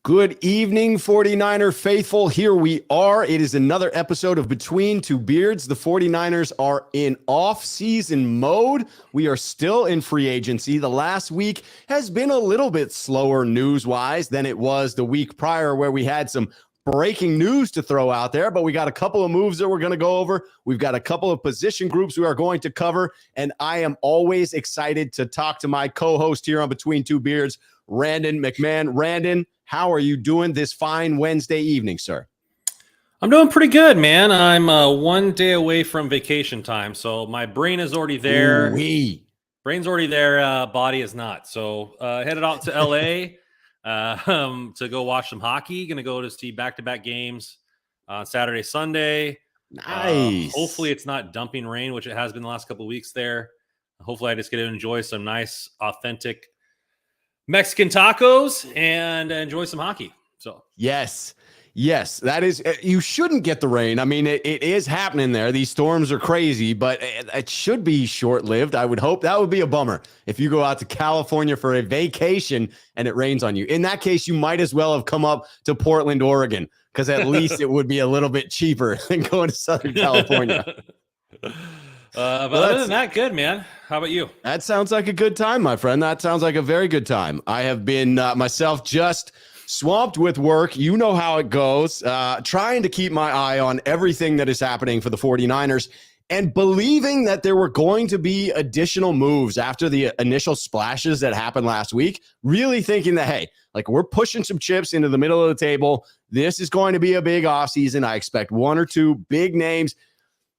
Good evening, 49er faithful. Here we are. It is another episode of Between Two Beards. The 49ers are in off-season mode. We are still in free agency. The last week has been a little bit slower news-wise than it was the week prior, where we had some breaking news to throw out there, but we got a couple of moves that we're going to go over. We've got a couple of position groups we are going to cover, and I am always excited to talk to my co-host here on Between Two Beards, Randon McMahon. Randon, how are you doing this fine Wednesday evening, sir? I'm doing pretty good, man. I'm 1 day away from vacation time, so my brain is already there. Brain's already there, body is not. So headed out to LA to go watch some hockey. Going to go to see back-to-back games on Saturday, Sunday. Nice. Hopefully it's not dumping rain, which it has been the last couple of weeks there. Hopefully I just get to enjoy some nice, authentic Mexican tacos and enjoy some hockey. So yes, that is, you shouldn't get the rain. I mean, it is happening there. These storms are crazy, but it should be short-lived. I would hope. That would be a bummer if you go out to California for a vacation and it rains on you. In that case, you might as well have come up to Portland, Oregon, because at least it would be a little bit cheaper than going to Southern California. But other than that, good, man. How about you? That sounds like a good time, my friend. That sounds like a very good time. I have been myself just swamped with work. You know how it goes. Trying to keep my eye on everything that is happening for the 49ers and believing that there were going to be additional moves after the initial splashes that happened last week. Really thinking that, hey, like, we're pushing some chips into the middle of the table. This is going to be a big offseason. I expect one or two big names.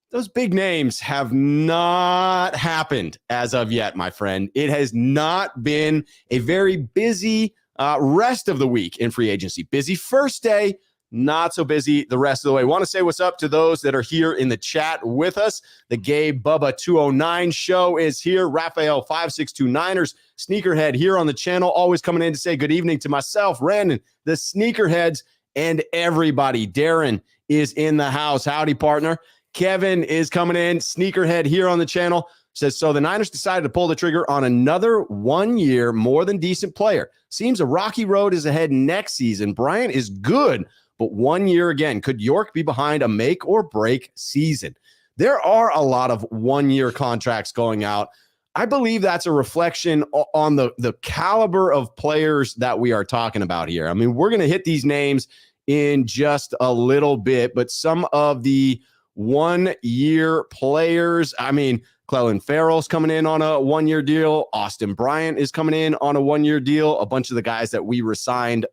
Those big names have not happened as of yet, my friend. It has not been a very busy rest of the week in free agency. Busy first day, not so busy the rest of the way. Want to say what's up to those that are here in the chat with us. The Gabe Bubba 209 show is here. Raphael 5629ers, Sneakerhead here on the channel, always coming in to say good evening to myself, Randon, the Sneakerheads, and everybody. Darren is in the house. Howdy, partner. Kevin is coming in, Sneakerhead here on the channel, says, so the Niners decided to pull the trigger on another 1 year, more than decent player. Seems a rocky road is ahead next season. Bryant is good, but 1 year again. Could York be behind a make or break season? There are a lot of 1 year contracts going out. I believe that's a reflection on the caliber of players that we are talking about here. I mean, we're going to hit these names in just a little bit, but some of the 1 year players, I mean, Clelin Ferrell's coming in on a 1 year deal. Austin Bryant is coming in on a 1 year deal. A bunch of the guys that we resigned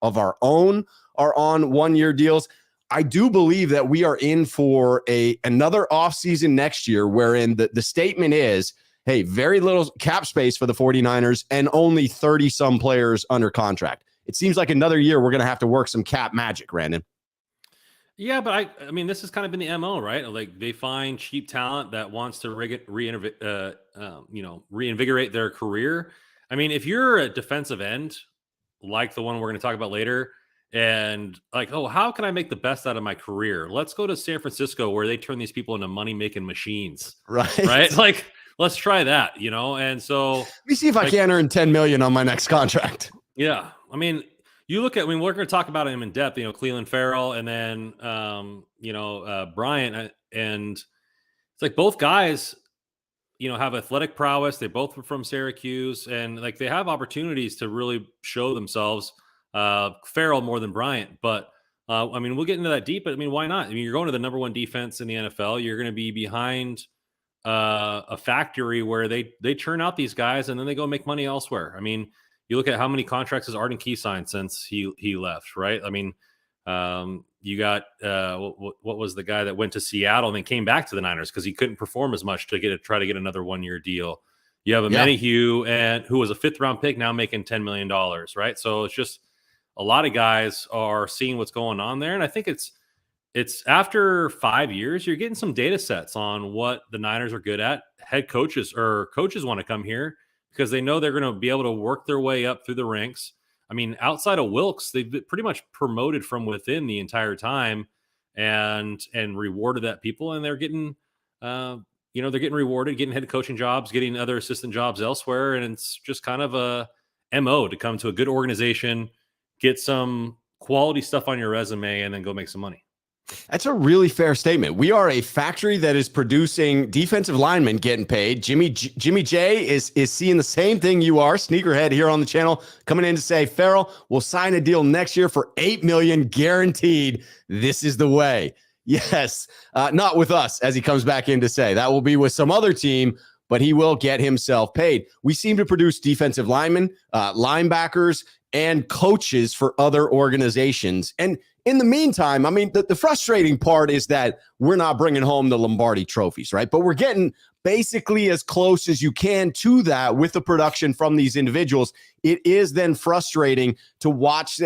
of our own are on 1 year deals. I do believe that we are in for another offseason next year, wherein the statement is, hey, very little cap space for the 49ers and only 30 some players under contract. It seems like another year we're going to have to work some cap magic, Brandon. Yeah, but I mean, this has kind of been the MO, right? Like, they find cheap talent that wants to reinvigorate their career. I mean, if you're a defensive end, like the one we're going to talk about later, and like, oh, how can I make the best out of my career? Let's go to San Francisco, where they turn these people into money-making machines. Right? Like, let's try that, And so let me see if I can earn $10 million on my next contract. Yeah. I mean, you look at, we're going to talk about him in depth, Clelin Ferrell and then, Bryant. And it's like both guys, have athletic prowess. They both were from Syracuse, and like they have opportunities to really show themselves. Ferrell more than Bryant. But, I mean, we'll get into that deep, but I mean, why not? I mean, you're going to the number one defense in the NFL. You're going to be behind a factory where they churn out these guys and then they go make money elsewhere. I mean, you look at how many contracts has Arden Key signed since he left, right? I mean, you got what was the guy that went to Seattle and then came back to the Niners because he couldn't perform as much to try to get another 1 year deal. You have Amenahue, and who was a 5th round pick, now making $10 million, right? So it's just a lot of guys are seeing what's going on there, and I think it's after 5 years, you're getting some data sets on what the Niners are good at. Head coaches or coaches want to come here because they know they're going to be able to work their way up through the ranks. I mean, outside of Wilkes, they've been pretty much promoted from within the entire time and rewarded that people. And they're getting, they're getting rewarded, getting head coaching jobs, getting other assistant jobs elsewhere. And it's just kind of a MO to come to a good organization, get some quality stuff on your resume, and then go make some money. That's a really fair statement. We are a factory that is producing defensive linemen getting paid. Jimmy J is seeing the same thing you are. Sneakerhead here on the channel coming in to say, Farrell will sign a deal next year for $8 million guaranteed. This is the way. Yes, not with us, as he comes back in to say. That will be with some other team, but he will get himself paid. We seem to produce defensive linemen, linebackers, and coaches for other organizations. And in the meantime, I mean, the frustrating part is that we're not bringing home the Lombardi trophies, right? But we're getting basically as close as you can to that with the production from these individuals. It is then frustrating to watch,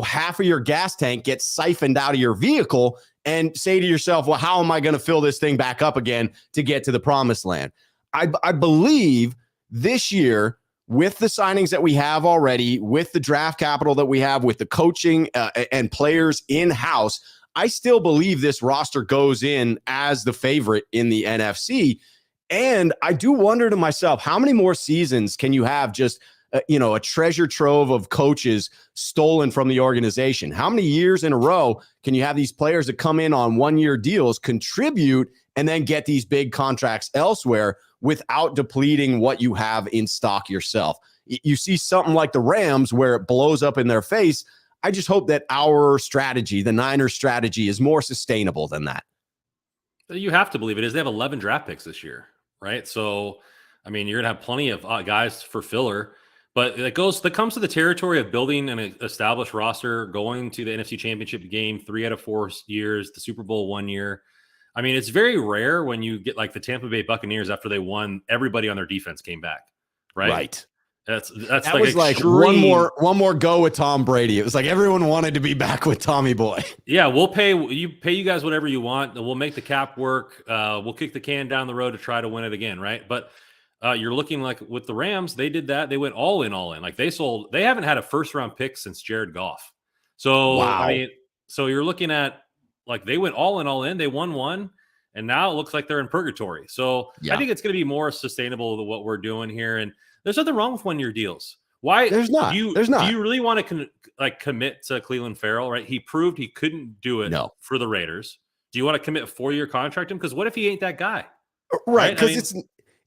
half of your gas tank get siphoned out of your vehicle and say to yourself, well, how am I going to fill this thing back up again to get to the promised land? I believe this year, with the signings that we have already, with the draft capital that we have, with the coaching and players in-house, I still believe this roster goes in as the favorite in the NFC. And I do wonder to myself, how many more seasons can you have just, a treasure trove of coaches stolen from the organization? How many years in a row can you have these players that come in on one-year deals, contribute, and then get these big contracts elsewhere without depleting what you have in stock yourself? You see something like the Rams where it blows up in their face. I just hope that our strategy, the Niners strategy, is more sustainable than that. You have to believe it is. They have 11 draft picks this year, right? So, I mean, you're going to have plenty of guys for filler, but that comes to the territory of building an established roster, going to the NFC Championship game 3 out of 4 years, the Super Bowl 1 year. I mean, it's very rare when you get like the Tampa Bay Buccaneers after they won, everybody on their defense came back, right? Right. That like was like one more go with Tom Brady. It was like everyone wanted to be back with Tommy Boy. Yeah, we'll pay you guys whatever you want. We'll make the cap work. We'll kick the can down the road to try to win it again, right? But you're looking like with the Rams, they did that. They went all in. Like they haven't had a first round pick since Jared Goff. So wow. I mean, so you're looking at like they went all in. They won one, and now it looks like they're in purgatory. So yeah. I think it's going to be more sustainable than what we're doing here. And there's nothing wrong with 1-year deals. Why? There's not. Do you really want to commit to Cleveland Farrell? Right? He proved he couldn't do it for the Raiders. Do you want to commit a 4-year contract to him? Because what if he ain't that guy? Right? Because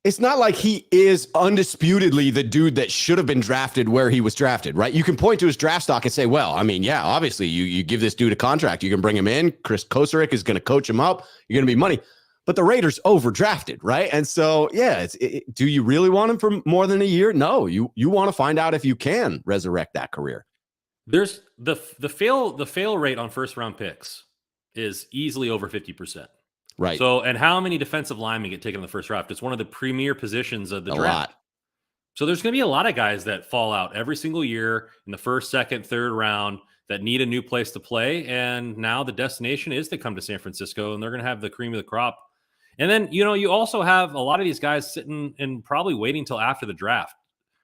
it's not like he is undisputedly the dude that should have been drafted where he was drafted, right? You can point to his draft stock and say, well, I mean, yeah, obviously you give this dude a contract. You can bring him in. Chris Kosarick is going to coach him up. You're going to be money. But the Raiders overdrafted, right? And so, yeah, do you really want him for more than a year? No, you want to find out if you can resurrect that career. There's the fail rate on first round picks is easily over 50%. Right. So, and how many defensive linemen get taken in the first draft? It's one of the premier positions of the draft. Lot. So there's going to be a lot of guys that fall out every single year in the first, second, third round that need a new place to play. And now the destination is to come to San Francisco, and they're going to have the cream of the crop. And then, you also have a lot of these guys sitting and probably waiting till after the draft,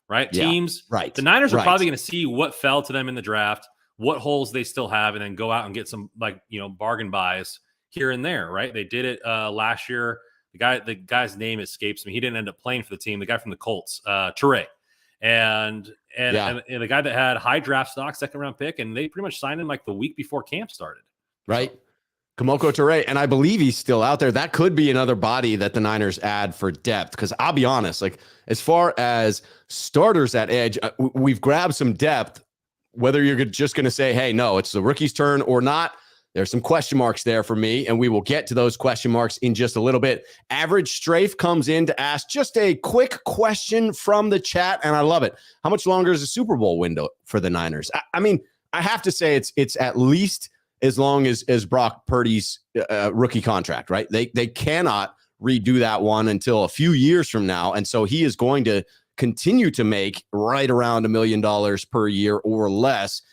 right? Yeah, Teams, right. The Niners are probably going to see what fell to them in the draft, what holes they still have, and then go out and get some bargain buys here and there, right? They did it last year. The guy's name escapes me. He didn't end up playing for the team. The guy from the Colts, Toure, and the guy that had high draft stock, 2nd round pick, and they pretty much signed him like the week before camp started, right? Kamoko Toure, and I believe he's still out there. That could be another body that the Niners add for depth, because I'll be honest, like as far as starters at edge, we've grabbed some depth. Whether you're just going to say, hey, no, it's the rookie's turn or not, there's some question marks there for me, and we will get to those question marks in just a little bit. Average Strafe comes in to ask just a quick question from the chat, and I love it. How much longer is the Super Bowl window for the Niners? I mean, I have to say it's at least as long as Brock Purdy's rookie contract, right? They cannot redo that one until a few years from now, and so he is going to continue to make right around $1 million per year or less.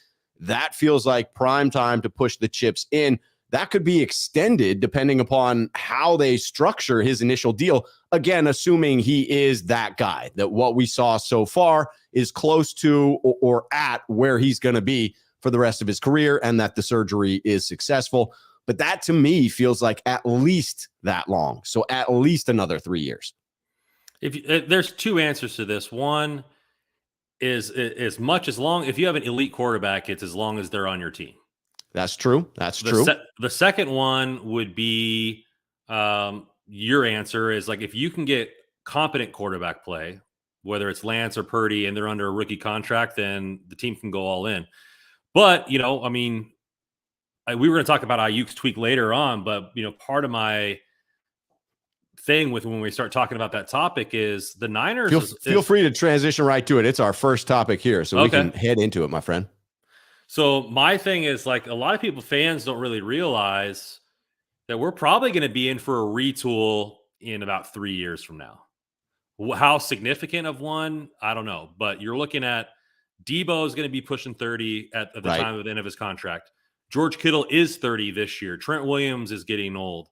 That feels like prime time to push the chips in. That could be extended depending upon how they structure his initial deal. Again, assuming he is that guy, that what we saw so far is close to or at where he's going to be for the rest of his career, and that the surgery is successful. But that to me feels like at least that long. So at least another 3 years. There's 2 answers to this. One, is as much as long if you have an elite quarterback, it's as long as they're on your team. That's true. That's true. The second one would be your answer is like if you can get competent quarterback play, whether it's Lance or Purdy, and they're under a rookie contract, then the team can go all in. But, you know, I mean, we were going to talk about Aiyuk's tweak later on, but, you know, part of my thing with when we start talking about that topic is the Niners. Feel free to transition right to it. It's our first topic here, so we can head into it, my friend. So my thing is like a lot of people, fans don't really realize that we're probably going to be in for a retool in about 3 years from now. How significant of one, I don't know. But you're looking at Debo is going to be pushing 30 at the time of the end of his contract. George Kittle is 30 this year. Trent Williams is getting old.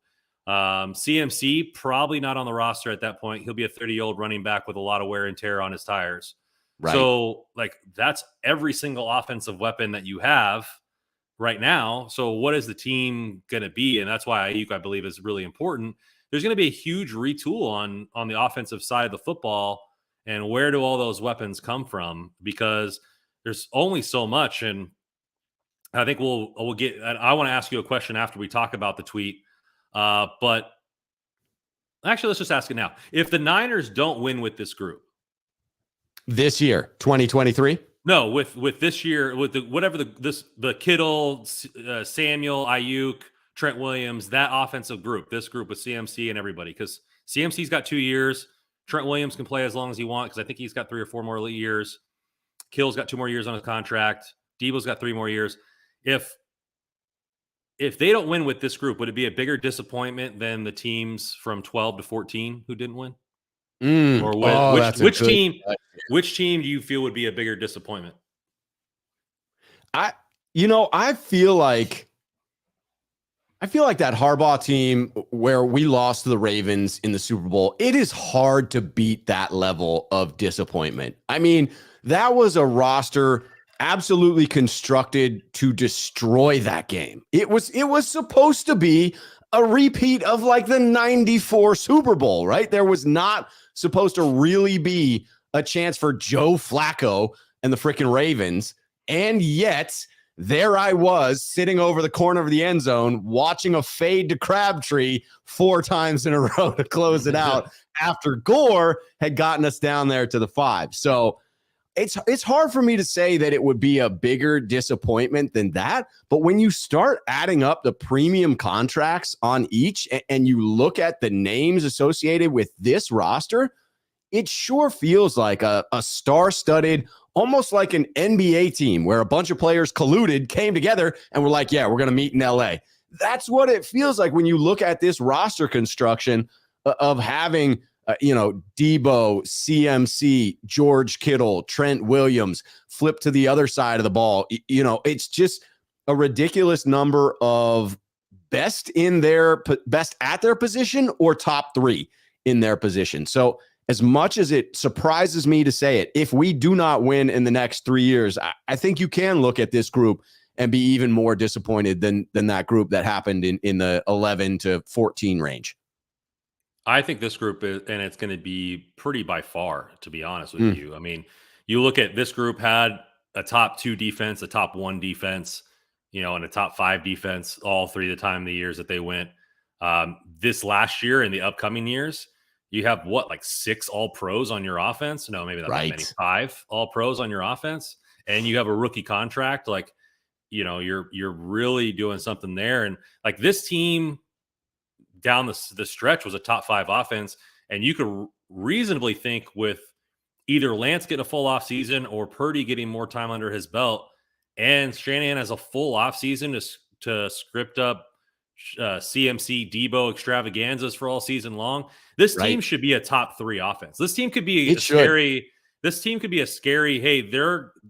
CMC probably not on the roster at that point. He'll be a 30-year-old running back with a lot of wear and tear on his tires. Right. So, like, that's every single offensive weapon that you have right now. So what is the team going to be? And that's why Aiyuk, I believe, is really important. There's going to be a huge retool on the offensive side of the football. And where do all those weapons come from? Because there's only so much. And I think we'll get, I want to ask you a question after we talk about the tweet. But actually, let's just ask it now. If the Niners don't win with this group this year, 2023, no, with this year, with the Kittle, Samuel, Aiyuk, Trent Williams, that offensive group, this group with CMC and everybody, because CMC's got 2 years. Trent Williams can play as long as he wants because I think he's got 3 or 4 more years. Kill's got 2 more years on his contract. Debo's got 3 more years. If they don't win with this group, would it be a bigger disappointment than the teams from 12 to 14 who didn't win? Or which team do you feel would be a bigger disappointment? I feel like that Harbaugh team where we lost to the Ravens in the Super Bowl, it is hard to beat that level of disappointment. I mean, that was a roster absolutely constructed to destroy that game. It was supposed to be a repeat of like the 94 Super Bowl, right? There was not supposed to really be a chance for Joe Flacco and the freaking Ravens. And yet there I was sitting over the corner of the end zone watching a fade to Crabtree 4 times in a row to close it out after Gore had gotten us down there to the 5. So it's hard for me to say that it would be a bigger disappointment than that. But when you start adding up the premium contracts on each and you look at the names associated with this roster, it sure feels like a star-studded, almost like an NBA team where a bunch of players colluded, came together, and were like, yeah, we're going to meet in LA. That's what it feels like when you look at this roster construction of having Debo, CMC, George Kittle, Trent Williams, flip to the other side of the ball. It's just a ridiculous number of best at their position or top 3 in their position. So as much as it surprises me to say it, if we do not win in the next 3 years, I think you can look at this group and be even more disappointed than that group that happened in the 11 to 14 range. I think this group is, and it's going to be pretty by far, to be honest with you. I mean, you look at this group had a top 2 defense, a top 1 defense, and a top 5 defense all 3 of the time the years that they went. This last year and the upcoming years, you have like 6 all pros on your offense. No, maybe not that many. 5 all pros on your offense, and you have a rookie contract. Like, you're really doing something there. And like this team down the stretch was a top 5 offense, and you could reasonably think with either Lance getting a full off season or Purdy getting more time under his belt, and Shanahan has a full off season to script up CMC Debo extravaganzas for all season long. This team should be a top 3 offense. This team could be scary. This team could be a scary, hey,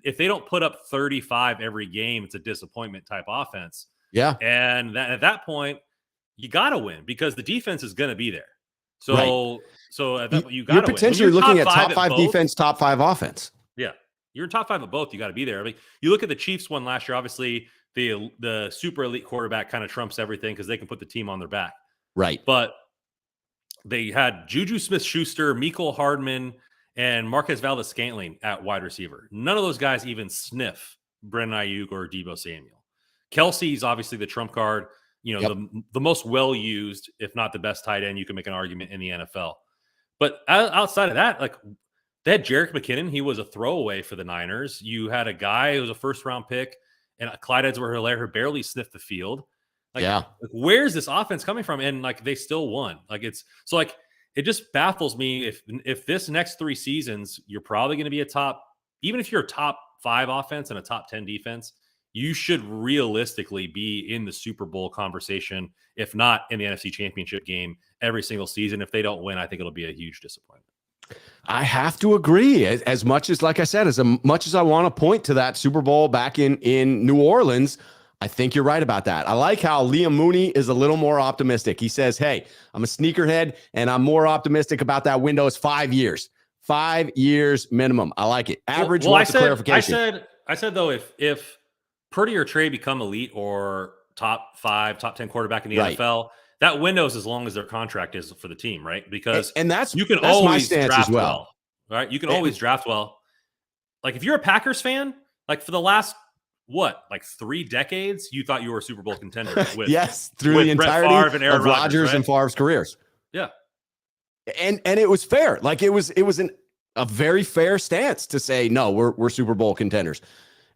if they don't put up 35 every game, it's a disappointment type offense. Yeah. And at that point, you got to win because the defense is going to be there. So at that point, you got to win. You're potentially looking at top 5 defense, top 5 offense. Yeah. You're top 5 at both. You got to be there. I mean, you look at the Chiefs one last year, obviously the super elite quarterback kind of trumps everything because they can put the team on their back. Right. But they had Juju Smith-Schuster, Mecole Hardman, and Marquez Valdes-Scantling at wide receiver. None of those guys even sniff Brandon Aiyuk or Deebo Samuel. Kelsey's obviously the trump card, Yep. the most well-used, if not the best tight end, you can make an argument in the NFL. But outside of that, like they had Jerick McKinnon. He was a throwaway for the Niners. You had a guy who was a first-round pick, and Clyde Edwards-Helaire who barely sniffed the field. Like, where's this offense coming from? And like they still won. It just baffles me if this next 3 seasons, you're probably going to be even if you're a top 5 offense and a top 10 defense, you should realistically be in the Super Bowl conversation, if not in the NFC Championship game every single season. If they don't win, I think it'll be a huge disappointment. I have to agree. As much as, like I said, as much as I want to point to that Super Bowl back in New Orleans, I think you're right about that. I like how Liam Mooney is a little more optimistic. He says, hey, I'm a sneakerhead, and I'm more optimistic about that window is 5 years. 5 years minimum. I like it. Average wants clarification. I said, though, if Purdy or Trey become elite or top 5, top 10 quarterback in the NFL, that window is as long as their contract is for the team, right? Because you can always draft well, right? You can always draft well. Like if you're a Packers fan, like for the last 3 decades, you thought you were a Super Bowl contender with through the entirety of Rodgers and Favre's careers. Yeah. And it was fair. Like it was a very fair stance to say, no, we're Super Bowl contenders.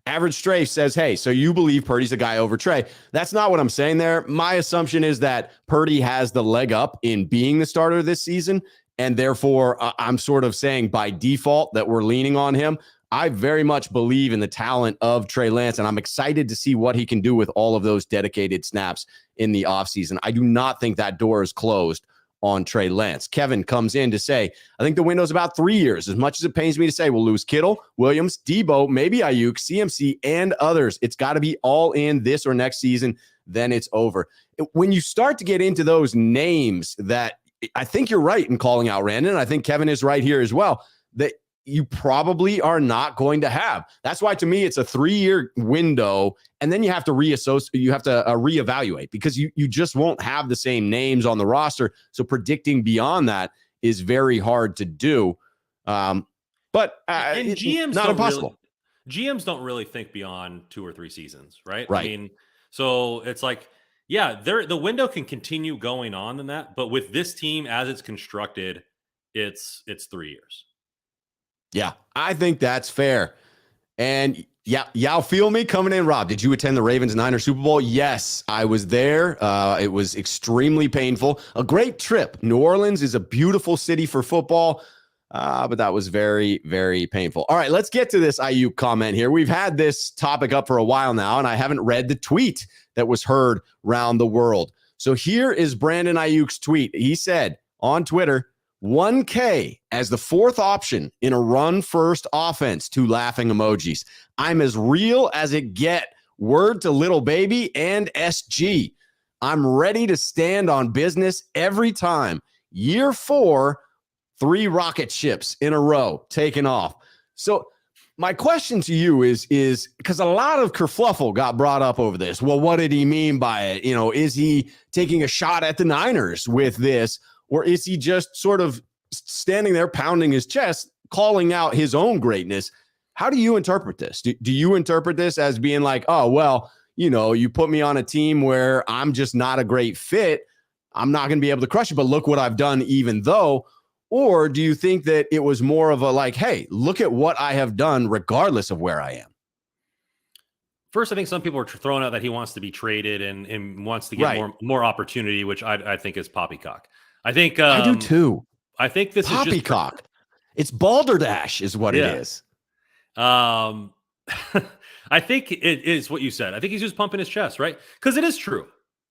Average Strafe says, hey, so you believe Purdy's a guy over Trey. That's not what I'm saying there. My assumption is that Purdy has the leg up in being the starter this season. And therefore, I'm sort of saying by default that we're leaning on him. I very much believe in the talent of Trey Lance, and I'm excited to see what he can do with all of those dedicated snaps in the offseason. I do not think that door is closed on Trey Lance. Kevin comes in to say, I think the window's about 3 years. As much as it pains me to say, we'll lose Kittle, Williams, Deebo, maybe Aiyuk, CMC, and others. It's got to be all in this or next season. Then it's over. When you start to get into those names that I think you're right in calling out Randon, I think Kevin is right here as well, that you probably are not going to have. That's why, to me, it's a 3-year window, and then you have to reevaluate because you just won't have the same names on the roster. So predicting beyond that is very hard to do. But GMs not impossible. GMs don't really think beyond 2 or 3 seasons, right? Right. I mean, so it's like, yeah, the window can continue going on than that, but with this team as it's constructed, it's 3 years. Yeah, I think that's fair. And y'all feel me coming in. Rob, did you attend the Ravens-Niners Super Bowl? Yes, I was there. It was extremely painful. A great trip. New Orleans is a beautiful city for football, but that was very, very painful. All right, let's get to this Aiyuk comment here. We've had this topic up for a while now, and I haven't read the tweet that was heard around the world. So here is Brandon Aiyuk's tweet. He said on Twitter, 1K as the 4th option in a run-first offense, 2 laughing emojis. I'm as real as it get. Word to little baby and SG. I'm ready to stand on business every time. Year 4, 3 rocket ships in a row taken off. So my question to you is because a lot of kerfluffle got brought up over this. Well, what did he mean by it? Is he taking a shot at the Niners with this? Or is he just sort of standing there pounding his chest, calling out his own greatness? How do you interpret this? Do you interpret this as being like, oh, well, you put me on a team where I'm just not a great fit. I'm not going to be able to crush it, but look what I've done even though. Or do you think that it was more of a like, hey, look at what I have done regardless of where I am? First, I think some people are throwing out that he wants to be traded and wants to get more opportunity, which I think is poppycock. I think I do too. I think this poppycock. Is just it's balderdash is what it is. I think it is what you said. I think he's just pumping his chest, right? Because it is true,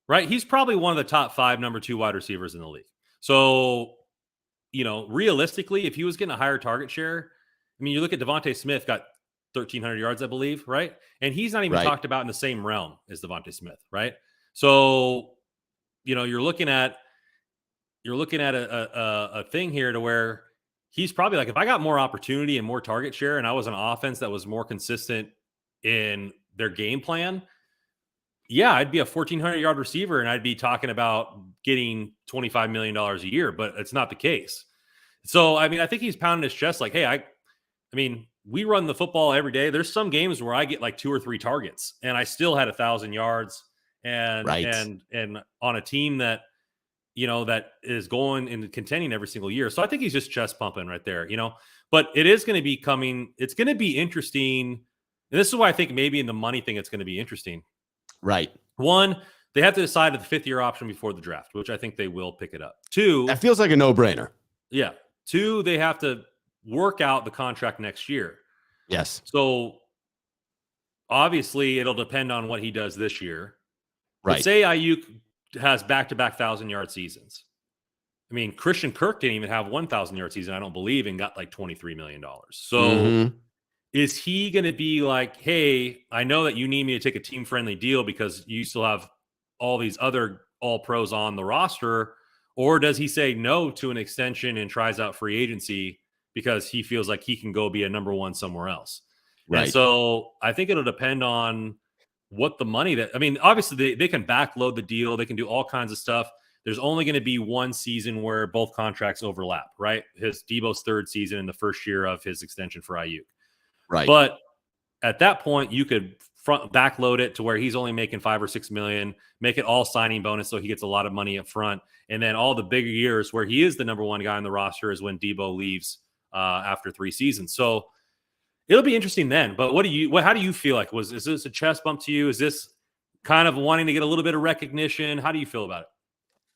right? He's probably one of the top 5 number 2 wide receivers in the league. So, realistically, if he was getting a higher target share, I mean, you look at Devontae Smith got 1,300 yards, I believe, right? And he's not even talked about in the same realm as Devontae Smith, right? So, you're looking at a thing here to where he's probably like, if I got more opportunity and more target share and I was an offense that was more consistent in their game plan, yeah, I'd be a 1,400-yard receiver and I'd be talking about getting $25 million a year, but it's not the case. So, I mean, I think he's pounding his chest like, hey, I mean, we run the football every day. There's some games where I get like 2 or 3 targets and I still had 1,000 yards Right. and on a team that, that is going and contending every single year. So I think he's just chest pumping right there, but it is going to be coming. It's going to be interesting. And this is why I think maybe in the money thing, it's going to be interesting. Right. One, they have to decide the 5th-year option before the draft, which I think they will pick it up. That Two, feels like a no-brainer. yeah. Two, they have to work out the contract next year. Yes. So obviously it'll depend on what he does this year. But Right. say Aiyuk has back-to-back 1,000-yard seasons. I mean, Christian Kirk didn't even have 1,000-yard season, I don't believe, and got like $23 million. So is he going to be like, hey, I know that you need me to take a team-friendly deal because you still have all these other all-pros on the roster? Or does he say no to an extension and tries out free agency because he feels like he can go be a number one somewhere else? And Right. so I think it'll depend on what the money that, I mean, obviously they can backload the deal. They can do all kinds of stuff. There's only going to be one season where both contracts overlap, right? His Debo's 3rd season and the first year of his extension for Aiyuk. Right. But at that point, you could backload it to where he's only making 5 or 6 million, make it all signing bonus so he gets a lot of money up front. And then all the bigger years where he is the number one guy on the roster is when Debo leaves after 3 seasons. So it'll be interesting then. But how do you feel like? Is this a chest bump to you? Is this kind of wanting to get a little bit of recognition? How do you feel about it?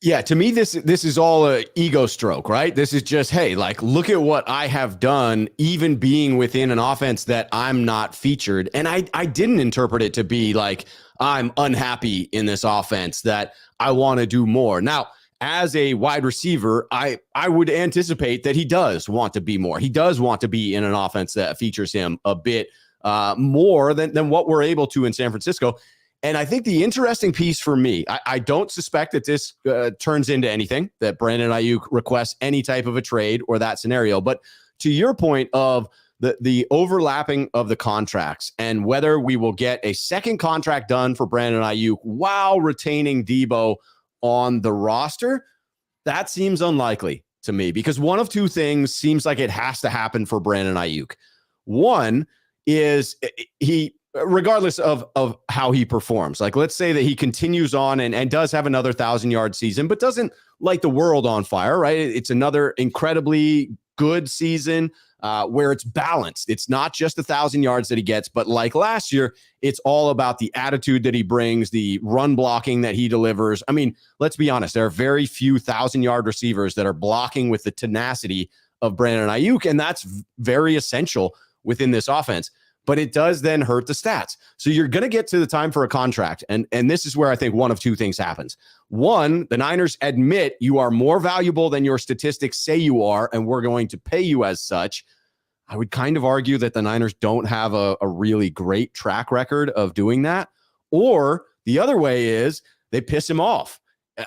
Yeah, to me, this is all a ego stroke, right? This is just, hey, like, look at what I have done, even being within an offense that I'm not featured. And I didn't interpret it to be like, I'm unhappy in this offense, that I want to do more. Now, as a wide receiver, I would anticipate that he does want to be more. He does want to be in an offense that features him a bit more than what we're able to in San Francisco. And I think the interesting piece for me, I don't suspect that this turns into anything, that Brandon Aiyuk requests any type of a trade or that scenario. But to your point of the overlapping of the contracts and whether we will get a second contract done for Brandon Aiyuk while retaining Debo on the roster, that seems unlikely to me, because one of two things seems like it has to happen for Brandon Aiyuk. One is he, regardless of how he performs, like let's say that he continues on and does have another 1,000-yard season, but doesn't light the world on fire, right? It's another incredibly good season where it's balanced. It's not just 1,000 yards that he gets, but like last year, it's all about the attitude that he brings, the run blocking that he delivers. I mean, let's be honest, there are very few 1,000-yard receivers that are blocking with the tenacity of Brandon Aiyuk, and that's very essential within this offense. But it does then hurt the stats. So you're going to get to the time for a contract. And this is where I think one of two things happens. One, the Niners admit you are more valuable than your statistics say you are, and we're going to pay you as such. I would kind of argue that the Niners don't have a really great track record of doing that. Or the other way is they piss him off,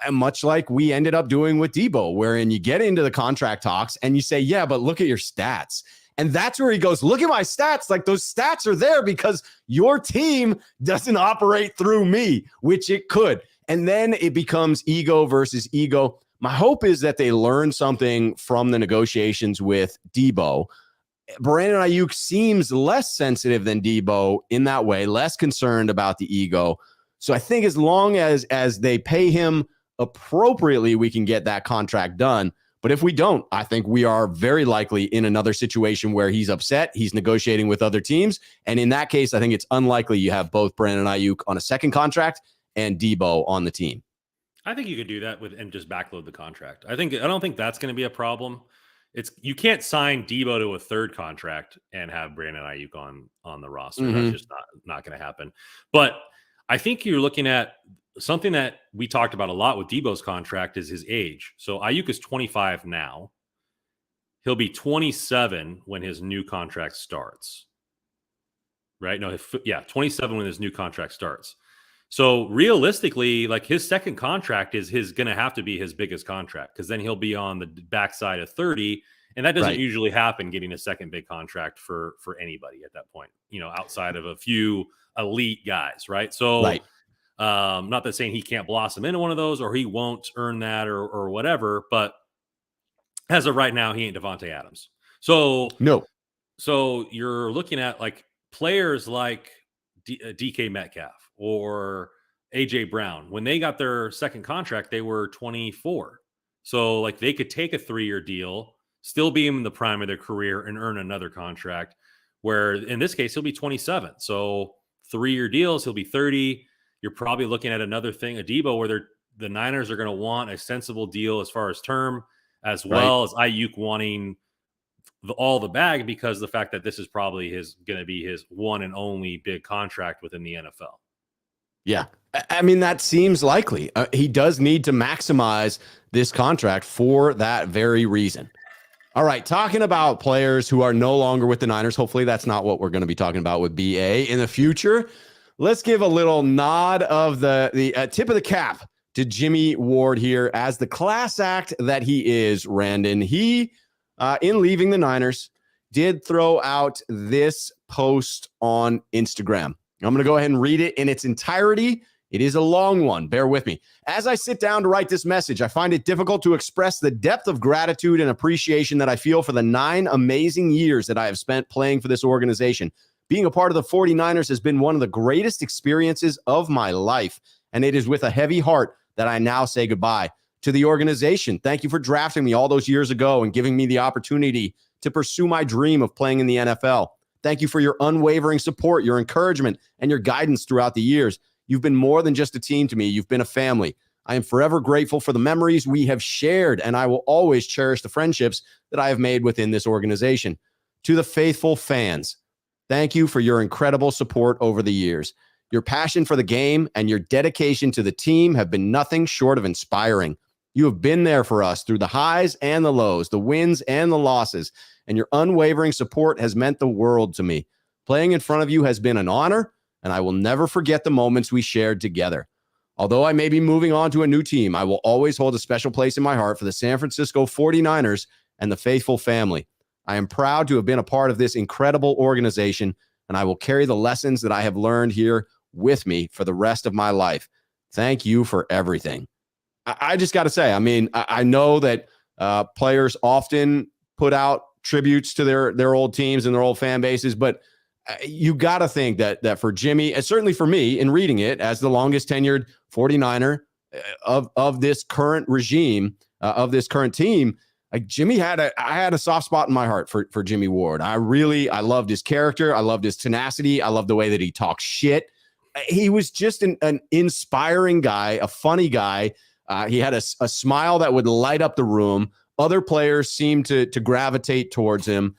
much like we ended up doing with Debo, wherein you get into the contract talks and you say, yeah, but look at your stats. And that's where he goes, look at my stats. Like, those stats are there because your team doesn't operate through me, which it could. And then it becomes ego versus ego. My hope is that they learn something from the negotiations with Debo. Brandon Aiyuk seems less sensitive than Debo in that way, less concerned about the ego. So I think as long as they pay him appropriately, we can get that contract done. But if we don't, I think we are very likely in another situation where he's upset, he's negotiating with other teams. And in that case, I think it's unlikely you have both Brandon Aiyuk on a second contract and Debo on the team. I think you could do that and just backload the contract. I don't think that's going to be a problem. You can't sign Debo to a third contract and have Brandon Aiyuk on the roster. Mm-hmm. That's just not going to happen. But I think you're looking at something that we talked about a lot with Debo's contract is his age. So Aiyuk is 25 now. He'll be 27 when his new contract starts. Right? No, 27 when his new contract starts. So realistically, like, his second contract is going to have to be his biggest contract, because then he'll be on the backside of 30. And that doesn't usually happen, getting a second big contract for anybody at that point, outside of a few elite guys. Right. So, not that saying he can't blossom into one of those or he won't earn that or whatever, but as of right now, he ain't Devontae Adams. So No. so you're looking at like players like DK Metcalf or AJ Brown. When they got their second contract, they were 24. So like they could take a 3-year deal, still be in the prime of their career and earn another contract. Where in this case, he'll be 27. So 3-year deals, he'll be 30. You're probably looking at another thing, a Debo, where the Niners are going to want a sensible deal as far as term, as Right. well as Aiyuk wanting all the bag, because the fact that this is probably going to be his one and only big contract within the NFL. Yeah. I mean, that seems likely. He does need to maximize this contract for that very reason. All right. Talking about players who are no longer with the Niners. Hopefully that's not what we're going to be talking about with BA in the future. Let's give a little nod of the tip of the cap to Jimmy Ward here as the class act that he is, Randon. He, in leaving the Niners, did throw out this post on Instagram. I'm going to go ahead and read it in its entirety. It is a long one. Bear with me. As I sit down to write this message, I find it difficult to express the depth of gratitude and appreciation that I feel for the 9 amazing years that I have spent playing for this organization. Being a part of the 49ers has been one of the greatest experiences of my life, and it is with a heavy heart that I now say goodbye to the organization. Thank you for drafting me all those years ago and giving me the opportunity to pursue my dream of playing in the NFL. Thank you for your unwavering support, your encouragement, and your guidance throughout the years. You've been more than just a team to me. You've been a family. I am forever grateful for the memories we have shared, and I will always cherish the friendships that I have made within this organization. To the faithful fans, thank you for your incredible support over the years. Your passion for the game and your dedication to the team have been nothing short of inspiring. You have been there for us through the highs and the lows, the wins and the losses, and your unwavering support has meant the world to me. Playing in front of you has been an honor, and I will never forget the moments we shared together. Although I may be moving on to a new team, I will always hold a special place in my heart for the San Francisco 49ers and the faithful family. I am proud to have been a part of this incredible organization, and I will carry the lessons that I have learned here with me for the rest of my life. Thank you for everything. I just got to say, I mean, I know that players often put out tributes to their old teams and their old fan bases, but you got to think that for Jimmy, and certainly for me in reading it as the longest tenured 49er of this current regime, of this current team, like I had a soft spot in my heart for Jimmy Ward. I loved his character. I loved his tenacity. I loved the way that he talks shit. He was just an inspiring guy, a funny guy. He had a smile that would light up the room. Other players seemed to gravitate towards him.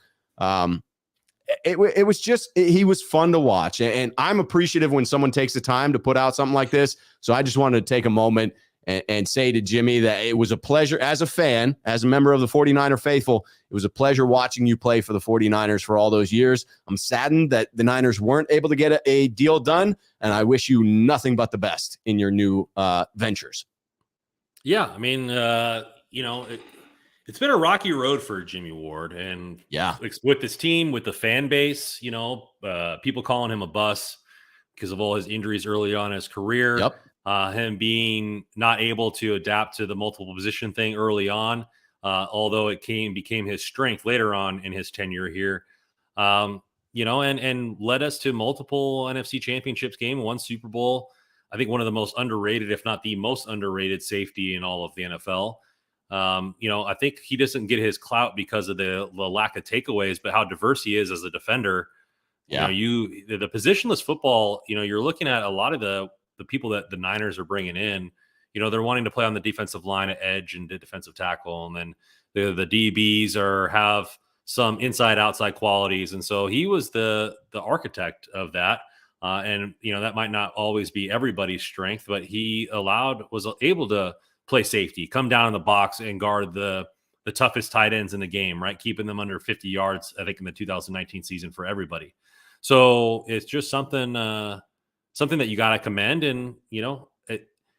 It was just, he was fun to watch. And I'm appreciative when someone takes the time to put out something like this. So I just wanted to take a moment and say to Jimmy that it was a pleasure as a fan, as a member of the 49er faithful. It was a pleasure watching you play for the 49ers for all those years. I'm saddened that the Niners weren't able to get a deal done. And I wish you nothing but the best in your new ventures. Yeah. I mean, it's been a rocky road for Jimmy Ward, and Yeah, with this team, with the fan base, people calling him a bust because of all his injuries early on in his career. Yep. Him being not able to adapt to the multiple position thing early on, although it became his strength later on in his tenure here. And led us to multiple NFC championships game, one Super Bowl. I think one of the most underrated, if not the most underrated safety in all of the NFL. I think he doesn't get his clout because of the lack of takeaways, but how diverse he is as a defender. Yeah. The positionless football, you're looking at a lot of the people that the Niners are bringing in. They're wanting to play on the defensive line at edge and the defensive tackle, and then the DBs have some inside outside qualities, and so he was the architect of that. And that might not always be everybody's strength, but he was able to play safety, come down in the box and guard the toughest tight ends in the game, right? Keeping them under 50 yards, I think, in the 2019 season for everybody. So it's just something that you got to commend. And,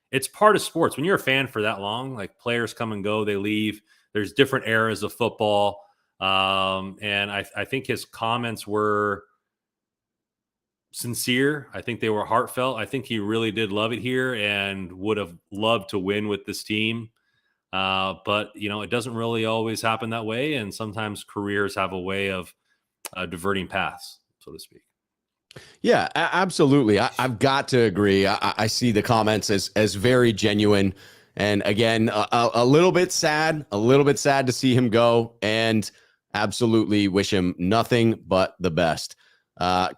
it's part of sports. When you're a fan for that long, like, players come and go, they leave. There's different eras of football. And I think his comments were sincere. I think they were heartfelt. I think he really did love it here and would have loved to win with this team. But, it doesn't really always happen that way. And sometimes careers have a way of diverting paths, so to speak. Yeah, absolutely. I've got to agree. I see the comments as very genuine. And again, a little bit sad, to see him go, and absolutely wish him nothing but the best.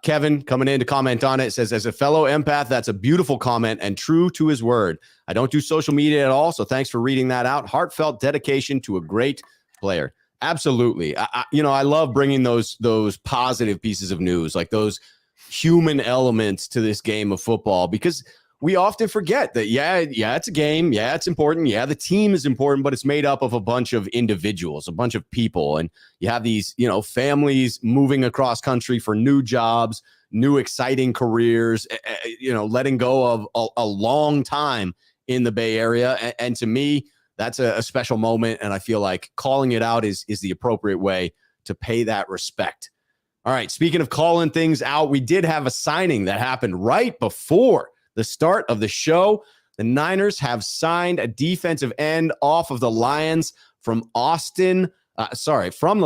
Kevin coming in to comment on it says, as a fellow empath, that's a beautiful comment and true to his word. I don't do social media at all, so thanks for reading that out. Heartfelt dedication to a great player. Absolutely. I love bringing those positive pieces of news, like those human elements to this game of football, because we often forget that, it's a game. Yeah, it's important. Yeah, the team is important, but it's made up of a bunch of individuals, a bunch of people. And you have these, families moving across country for new jobs, new exciting careers, letting go of a long time in the Bay Area. And to me, that's a special moment. And I feel like calling it out is the appropriate way to pay that respect. All right, speaking of calling things out, we did have a signing that happened right before the start of the show. The Niners have signed a defensive end off of the Lions from the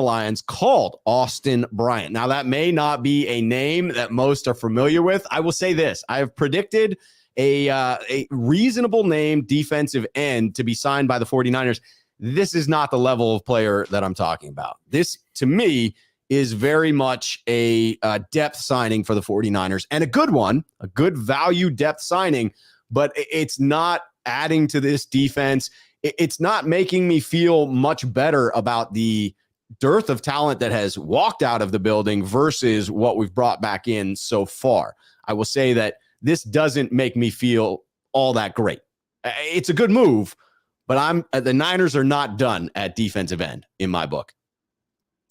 Lions, called Austin Bryant. Now, that may not be a name that most are familiar with. I will say this. I have predicted a reasonable name defensive end to be signed by the 49ers. This is not the level of player that I'm talking about. This, to me, is very much a depth signing for the 49ers, and a good one, a good value depth signing, but it's not adding to this defense. It's not making me feel much better about the dearth of talent that has walked out of the building versus what we've brought back in so far. I will say that this doesn't make me feel all that great. It's a good move, but the Niners are not done at defensive end in my book.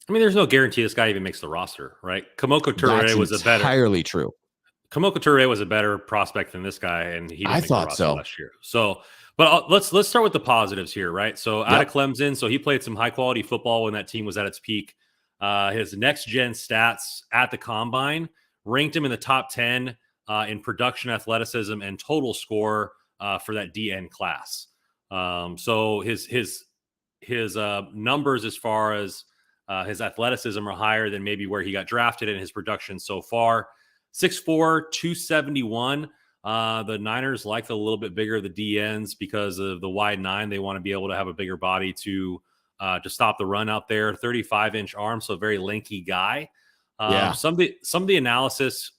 I mean, there's no guarantee this guy even makes the roster, right? Kamoko Toure was entirely true. Kamoko Toure was a better prospect than this guy, and he didn't make the roster so last year. So, but let's start with the positives here, right? So out of Clemson, so he played some high quality football when that team was at its peak. His next gen stats at the combine ranked him in the top 10 in production, athleticism, and total score for that DN class. So his numbers as far as his athleticism are higher than maybe where he got drafted in his production so far. 6'4", 271. The Niners like a little bit bigger the DNs because of the wide 9. They want to be able to have a bigger body to stop the run out there. 35-inch arm, so a very lanky guy. Some of the analysis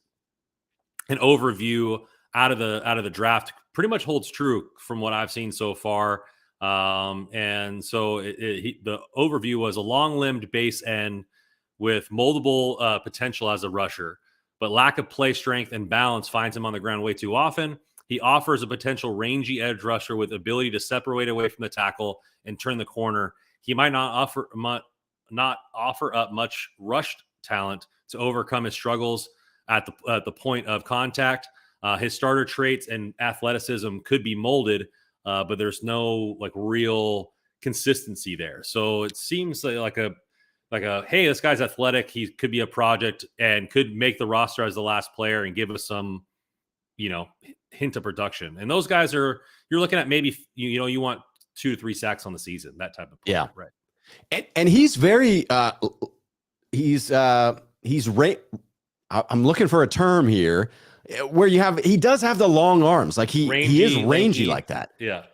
and overview out of the draft pretty much holds true from what I've seen so far. And so the overview was a long-limbed base end with moldable potential as a rusher, but lack of play strength and balance finds him on the ground way too often. He offers a potential rangy edge rusher with ability to separate away from the tackle and turn the corner. He might not offer up much rushed talent to overcome his struggles at the point of contact. His starter traits and athleticism could be molded, but there's no real consistency there. So it seems like a hey, this guy's athletic. He could be a project and could make the roster as the last player and give us some, hint of production. And those guys you're looking at maybe you want 2 to 3 sacks on the season, that type of player. Yeah, right. And he's very I'm looking for a term here where he does have the long arms. Like he is rangy like that. Yeah.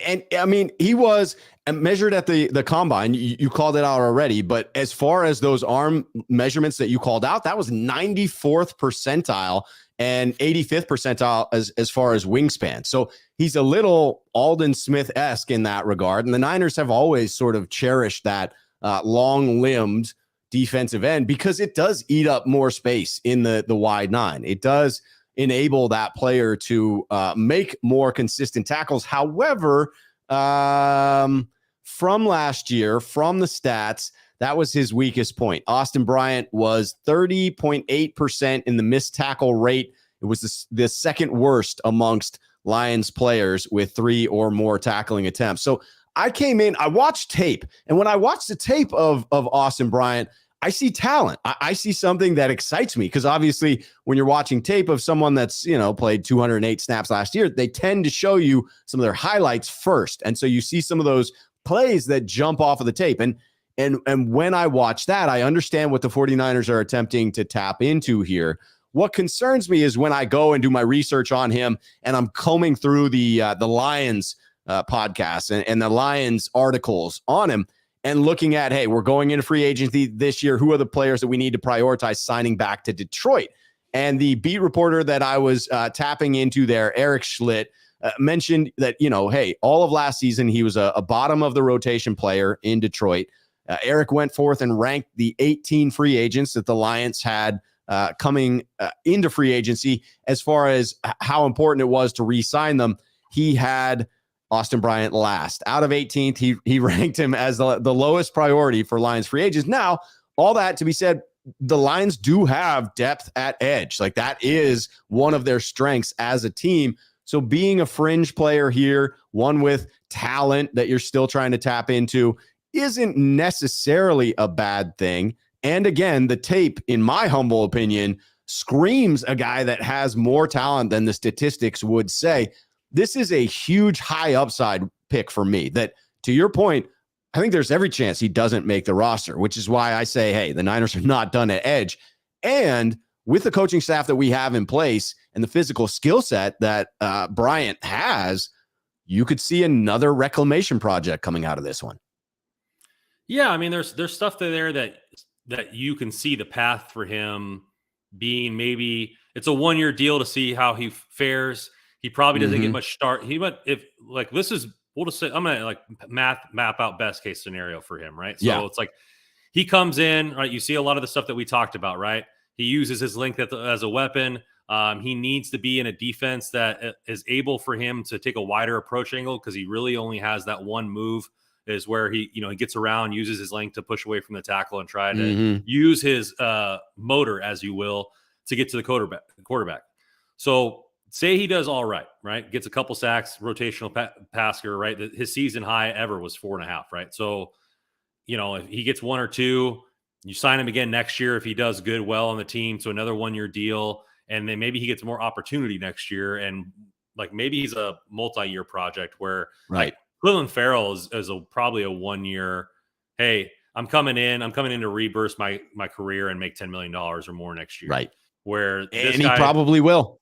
And I mean, he was measured at the combine. You called it out already, but as far as those arm measurements that you called out, that was 94th percentile and 85th percentile as far as wingspan. So he's a little Aldon Smith-esque in that regard. And the Niners have always sort of cherished that long-limbed defensive end because it does eat up more space in the wide 9. It does enable that player to make more consistent tackles. However, from last year, from the stats, that was his weakest point. Austin Bryant was 30.8% in the missed tackle rate. It was the second worst amongst Lions players with 3 or more tackling attempts. So I came in, I watched tape, and when I watched the tape of Austin Bryant, I see talent. I see something that excites me because obviously when you're watching tape of someone that's, played 208 snaps last year, they tend to show you some of their highlights first. And so you see some of those plays that jump off of the tape. And when I watch that, I understand what the 49ers are attempting to tap into here. What concerns me is when I go and do my research on him and I'm combing through the Lions podcast and the Lions articles on him, and looking at, hey, we're going into free agency this year. Who are the players that we need to prioritize signing back to Detroit? And the beat reporter that I was tapping into there, Eric Schlitt, mentioned that, hey, all of last season, he was a bottom of the rotation player in Detroit. Eric went forth and ranked the 18 free agents that the Lions had coming into free agency as far as how important it was to re-sign them. He had Austin Bryant last. Out of 18th, he ranked him as the lowest priority for Lions free agents. Now, all that to be said, the Lions do have depth at edge. Like that is one of their strengths as a team. So being a fringe player here, one with talent that you're still trying to tap into, isn't necessarily a bad thing. And again, the tape, in my humble opinion, screams a guy that has more talent than the statistics would say. This is a huge high upside pick for me that, to your point, I think there's every chance he doesn't make the roster, which is why I say, hey, the Niners are not done at edge. And with the coaching staff that we have in place and the physical skill set that Bryant has, you could see another reclamation project coming out of this one. Yeah, I mean, there's stuff there that you can see the path for him being. Maybe it's a 1-year deal to see how he fares. He probably doesn't get much start. He went, if like this is, we'll just say, I'm gonna like map out best case scenario for him, right? So it's like he comes in, right? You see a lot of the stuff that we talked about, right? He uses his length as a weapon. He needs to be in a defense that is able for him to take a wider approach angle because he really only has that one move. Is where he gets around, uses his length to push away from the tackle and try to use his motor, as you will, to get to the quarterback. So say he does all right, gets a couple sacks, rotational passer, right? His season high ever was 4.5, right? So, if he gets 1 or 2, you sign him again next year if he does good well on the team. So another 1-year deal, and then maybe he gets more opportunity next year, and like maybe he's a multi-year project where right. Cleveland Farrell is probably a 1-year. Hey, I'm coming in to reburst my career and make $10 million or more next year. Right. Where he probably will.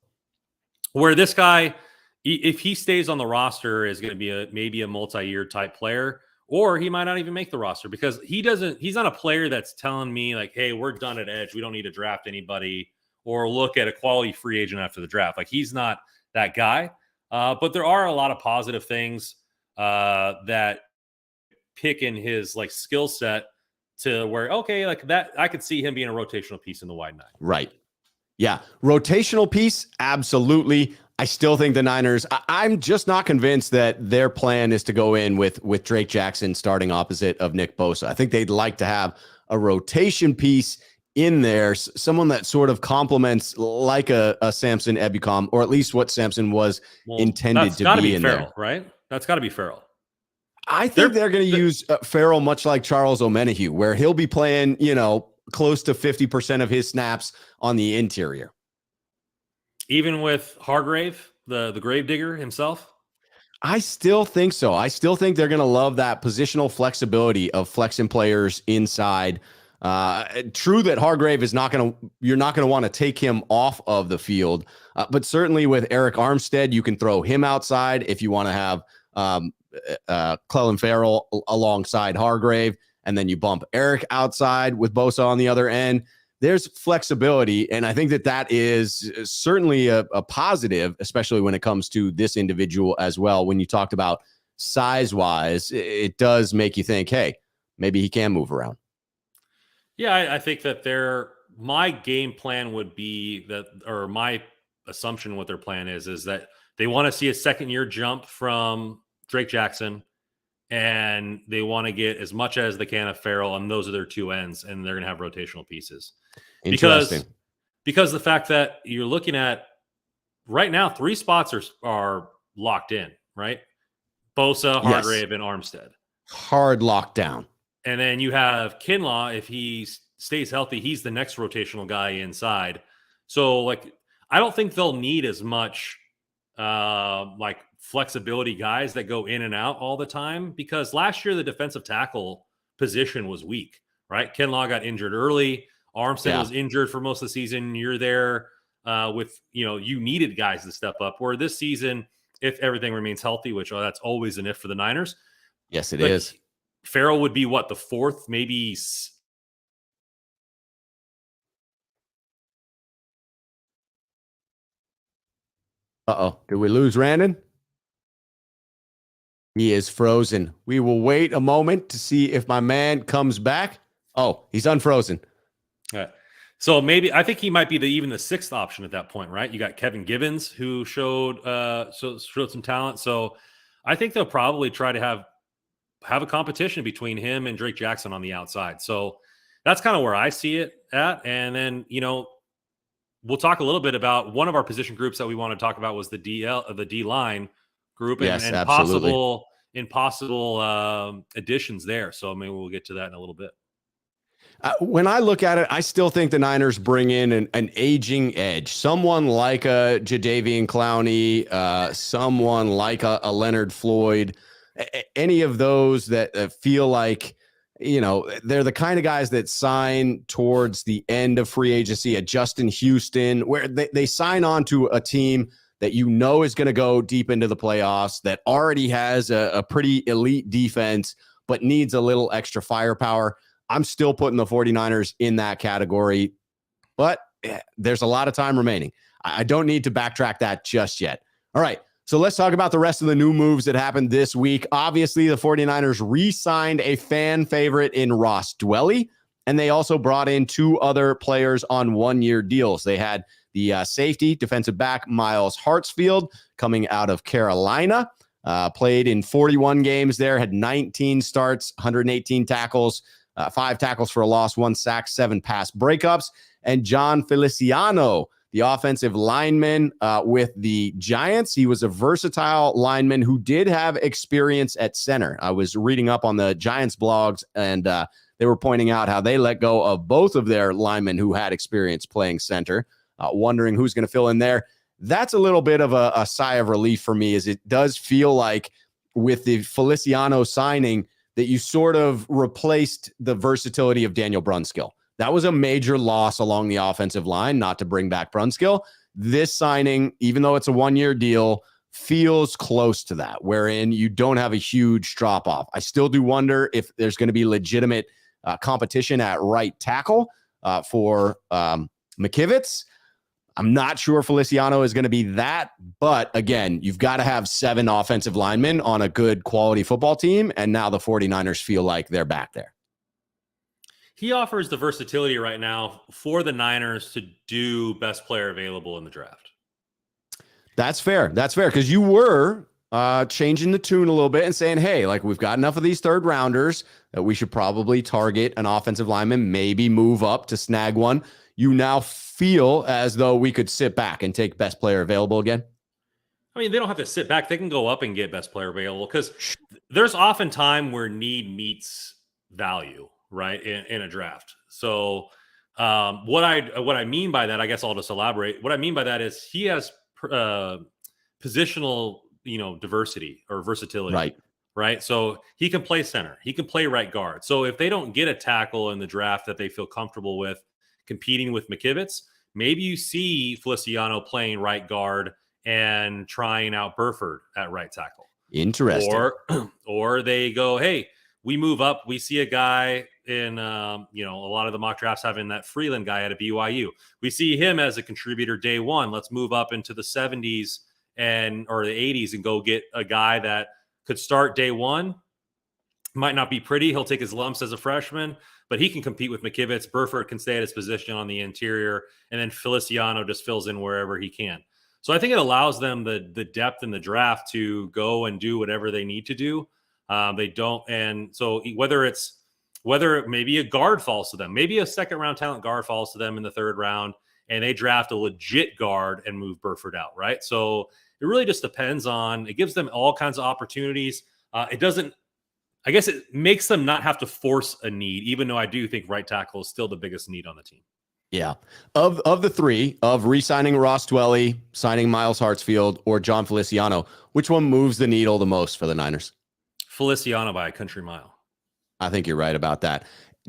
Where this guy, if he stays on the roster, is going to be maybe a multi-year type player, or he might not even make the roster because he's not a player that's telling me like, hey, we're done at edge. We don't need to draft anybody or look at a quality free agent after the draft. Like he's not that guy. But there are a lot of positive things that pick in his like skill set to where, okay, like that, I could see him being a rotational piece in the wide 9. Right. Yeah. Rotational piece. Absolutely. I still think the Niners, I'm just not convinced that their plan is to go in with Drake Jackson starting opposite of Nick Bosa. I think they'd like to have a rotation piece in there, someone that sort of complements like a Samson Ebukam, or at least what Samson was intended to be in Farrell, there. Right? That's got to be Farrell. I think they're going to use Farrell much like Charles Omenihu, where he'll be playing, close to 50% of his snaps on the interior. Even with Hargrave, the grave digger himself? I still think so. I still think they're going to love that positional flexibility of flexing players inside. True that Hargrave is you're not going to want to take him off of the field, but certainly with Eric Armstead, you can throw him outside if you want to have Clelin Ferrell alongside Hargrave, and then you bump Eric outside with Bosa on the other end. There's flexibility, and I think that is certainly a positive, especially when it comes to this individual as well. When you talked about size-wise, it does make you think, hey, maybe he can move around. Yeah, I think that my game plan would be that, or my assumption what their plan is that they want to see a second-year jump from Drake Jackson, and they want to get as much as they can of Farrell, and those are their two ends, and they're going to have rotational pieces. Interesting. Because the fact that you're looking at right now, 3 spots are locked in, right? Bosa, Hargrave, and Armstead. Hard lockdown. And then you have Kinlaw, if he stays healthy, he's the next rotational guy inside. So like, I don't think they'll need as much like flexibility guys that go in and out all the time, because last year the defensive tackle position was weak, right? Ken Law got injured early. Armstead was injured for most of the season. You're there with, you needed guys to step up. Where this season, if everything remains healthy, which that's always an if for the Niners. Yes, it is. Farrell would be what, the fourth, maybe. Uh-oh. Did we lose Randon? He is frozen. We will wait a moment to see if my man comes back. Oh, he's unfrozen. Yeah. So maybe I think he might be even the sixth option at that point, right? You got Kevin Givens, who showed some talent. So I think they'll probably try to have a competition between him and Drake Jackson on the outside. So that's kind of where I see it at. And then, we'll talk a little bit about one of our position groups that we want to talk about was the D line group, yes, and possible additions there. So maybe we'll get to that in a little bit. When I look at it, I still think the Niners bring in an aging edge, someone like a Jadeveon Clowney, someone like a Leonard Floyd, any of those that feel like, they're the kind of guys that sign towards the end of free agency, a Justin Houston, where they sign on to a team that is going to go deep into the playoffs, that already has a pretty elite defense, but needs a little extra firepower. I'm still putting the 49ers in that category, but there's a lot of time remaining. I don't need to backtrack that just yet. All right, so let's talk about the rest of the new moves that happened this week. Obviously, the 49ers re-signed a fan favorite in Ross Dwelley, and they also brought in two other players on one-year deals. They had the safety, defensive back, Miles Hartsfield, coming out of Carolina, played in 41 games there, had 19 starts, 118 tackles, 5 tackles for a loss, 1 sack, 7 pass breakups. And John Feliciano, the offensive lineman with the Giants. He was a versatile lineman who did have experience at center. I was reading up on the Giants blogs, and they were pointing out how they let go of both of their linemen who had experience playing center, wondering who's going to fill in there. That's a little bit of a sigh of relief for me, as it does feel like with the Feliciano signing that you sort of replaced the versatility of Daniel Brunskill. That was a major loss along the offensive line, not to bring back Brunskill. This signing, even though it's a one-year deal, feels close to that, wherein you don't have a huge drop-off. I still do wonder if there's going to be legitimate competition at right tackle for McKivitz. I'm not sure Feliciano is going to be that, but again, you've got to have 7 offensive linemen on a good quality football team, and now the 49ers feel like they're back there. He offers the versatility right now for the Niners to do best player available in the draft. That's fair. That's fair, because you were changing the tune a little bit and saying, hey, like, we've got enough of these third rounders that we should probably target an offensive lineman, maybe move up to snag one. You now feel as though we could sit back and take best player available again? I mean, they don't have to sit back. They can go up and get best player available, because there's often time where need meets value, right, in a draft. So what I mean by that, I guess I'll just elaborate. What I mean by that is he has positional, diversity or versatility. Right. So he can play center. He can play right guard. So if they don't get a tackle in the draft that they feel comfortable with competing with McKivitz, maybe you see Feliciano playing right guard and trying out Burford at right tackle. Interesting. Or they go, hey, we move up. We see a guy in, a lot of the mock drafts having that Freeland guy at a BYU. We see him as a contributor day one. Let's move up into the 70s or the 80s and go get a guy that could start day one. Might not be pretty. He'll take his lumps as a freshman, but he can compete with McKivitz. Burford can stay at his position on the interior, and then Feliciano just fills in wherever he can. So I think it allows them the depth in the draft to go and do whatever they need to do. They don't, and so whether maybe a guard falls to them, maybe a second round talent guard falls to them in the third round, and they draft a legit guard and move Burford out, right? So it really just depends on. It gives them all kinds of opportunities. It doesn't I guess it makes them not have to force a need, even though I do think right tackle is still the biggest need on the team. Yeah. Of the three, of re-signing Ross Dwelley, signing Miles Hartsfield, or John Feliciano, which one moves the needle the most for the Niners? Feliciano by a country mile. I think you're right about that.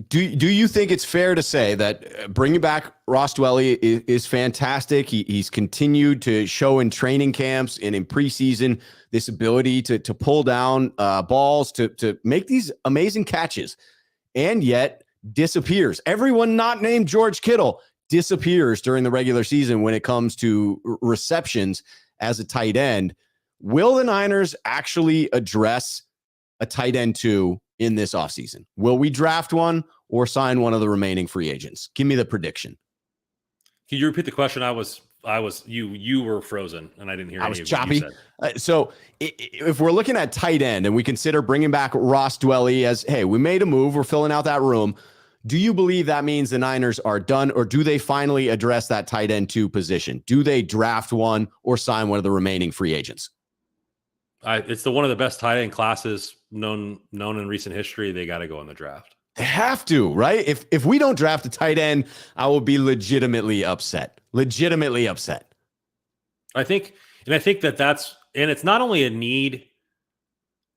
Do you think it's fair to say that bringing back Ross Dwelley is fantastic? He's continued to show in training camps and in preseason this ability to pull down balls, to make these amazing catches, and yet disappears. Everyone not named George Kittle disappears during the regular season when it comes to receptions as a tight end. Will the Niners actually address a tight end 2 in this offseason? Will we draft one or sign one of the remaining free agents? Give me the prediction. Can you repeat the question? You were frozen and I didn't hear I any was of choppy. what you said. So if we're looking at tight end and we consider bringing back Ross Dwelley as, hey, we made a move, we're filling out that room, do you believe that means the Niners are done, or do they finally address that tight end 2 position? Do they draft one or sign one of the remaining free agents? It's one of the best tight end classes known in recent history. They got to go in the draft. They have to, right? If we don't draft a tight end, I will be legitimately upset. I think it's not only a need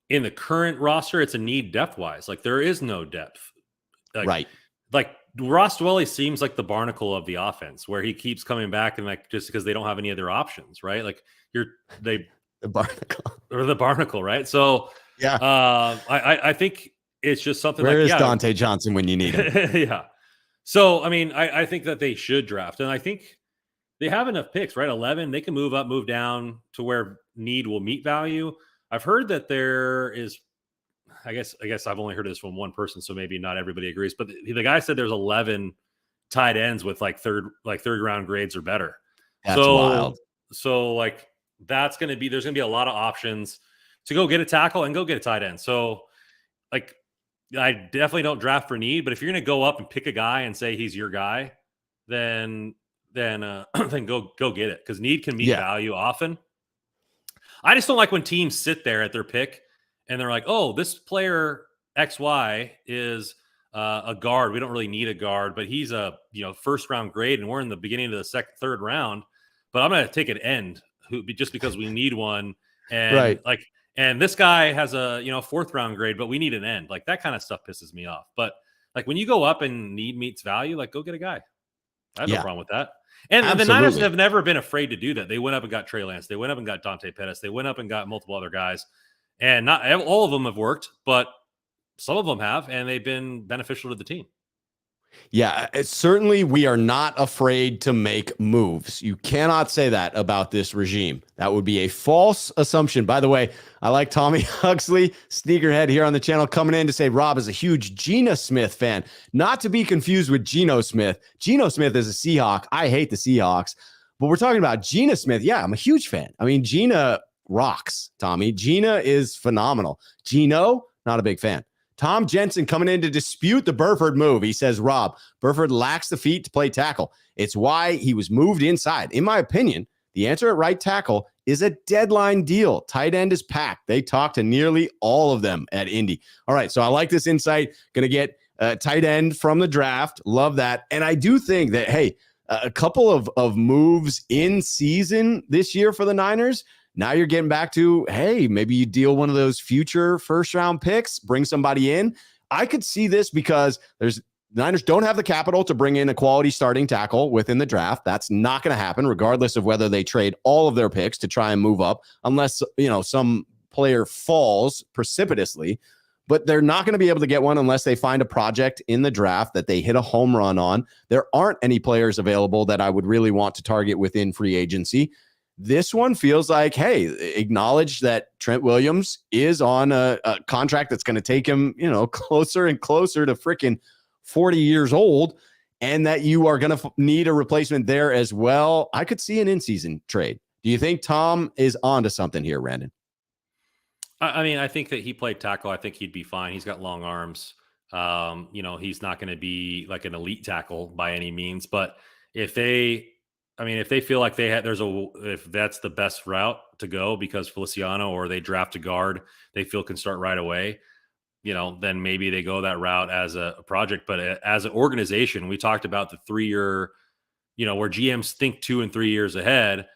in the current roster, it's a need depth-wise. Like, there is no depth. Right. Like, Ross Dwelley seems like the barnacle of the offense, where he keeps coming back and just because they don't have any other options, right? Like, the barnacle, right? So yeah, I think it's just something. Where is Dante Johnson when you need him? Yeah. So I mean, I think that they should draft, and I think they have enough picks, right? 11, they can move up, move down to where need will meet value. I've heard that there is. I guess I've only heard this from one person, so maybe not everybody agrees. But the guy said there's 11 tight ends with third round grades or better. That's wild. So there's going to be a lot of options to go get a tackle and go get a tight end. So I definitely don't draft for need, but if you're going to go up and pick a guy and say he's your guy, then go get it, because need can meet value often. I just don't like when teams sit there at their pick and they're like, oh, this player XY is a guard. We don't really need a guard, but he's a first round grade, and we're in the beginning of the third round. But I'm going to take an end just because we need one, and and this guy has a fourth round grade, but we need an end. Like, that kind of stuff pisses me off. But when you go up and need meets value, go get a guy. I have no problem with that. And the Niners have never been afraid to do that. They went up and got Trey Lance. They went up and got Dante Pettis. They went up and got multiple other guys. And not all of them have worked, but some of them have, and they've been beneficial to the team. Yeah, certainly we are not afraid to make moves. You cannot say that about this regime. That would be a false assumption. By the way, I like Tommy Huxley, sneakerhead here on the channel, coming in to say Rob is a huge Geno Smith fan. Not to be confused with Geno Smith. Geno Smith is a Seahawk. I hate the Seahawks. But we're talking about Geno Smith. Yeah, I'm a huge fan. I mean, Geno rocks, Tommy. Geno is phenomenal. Geno, not a big fan. Tom Jensen coming in to dispute the Burford move. He says, Rob, Burford lacks the feet to play tackle. It's why he was moved inside. In my opinion, the answer at right tackle is a deadline deal. Tight end is packed. They talked to nearly all of them at Indy. All right, so I like this insight. Going to get tight end from the draft. Love that. And I do think that, hey, a couple of moves in season this year for the Niners. Now you're getting back to, hey, maybe you deal one of those future first-round picks, bring somebody in. I could see this because the Niners don't have the capital to bring in a quality starting tackle within the draft. That's not going to happen, regardless of whether they trade all of their picks to try and move up, unless some player falls precipitously. But they're not going to be able to get one unless they find a project in the draft that they hit a home run on. There aren't any players available that I would really want to target within free agency. This one feels like, hey, acknowledge that Trent Williams is on a contract that's going to take him, closer and closer to freaking 40 years old, and that you are going to need a replacement there as well. I could see an in-season trade. Do you think Tom is onto something here, Randon? I mean, I think that he played tackle. I think he'd be fine. He's got long arms. He's not going to be like an elite tackle by any means, but if they feel like if that's the best route to go because Feliciano or they draft a guard they feel can start right away, then maybe they go that route as a project. But as an organization, we talked about the 3-year, where GMs think 2 and 3 years ahead.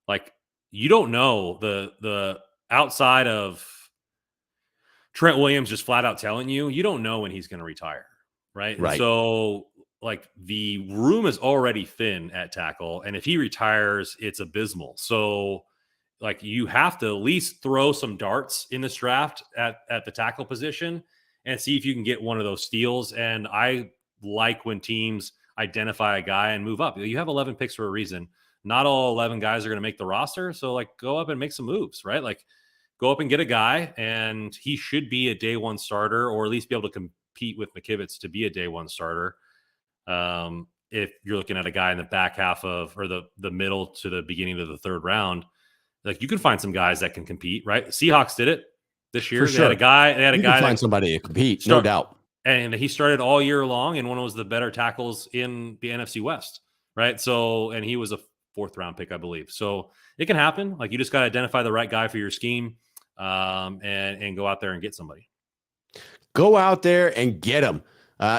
Like, you don't know the outside of Trent Williams just flat out telling you don't know when he's going to retire. Right. And Right. so, like, the room is already thin at tackle. And if he retires, it's abysmal. So, like, you have to at least throw some darts in this draft at the tackle position and see if you can get one of those steals. And I like when teams identify a guy and move up. You have 11 picks for a reason. Not all 11 guys are going to make the roster. So, like, go up and make some moves, right? Like, go up and get a guy, and he should be a day one starter, or at least be able to compete with McKivitz to be a day one starter. If you're looking at a guy in the back half of, or the middle to the beginning of the third round, like, you can find some guys that can compete, right? Seahawks did it this year. For sure. They had a you guy can find that somebody to compete, no doubt. And he started all year long, and one of the better tackles in the NFC West, right? So, and he was a 4th round pick, I believe. So it can happen. Like, you just got to identify the right guy for your scheme, and go out there and get somebody. Go out there and get him.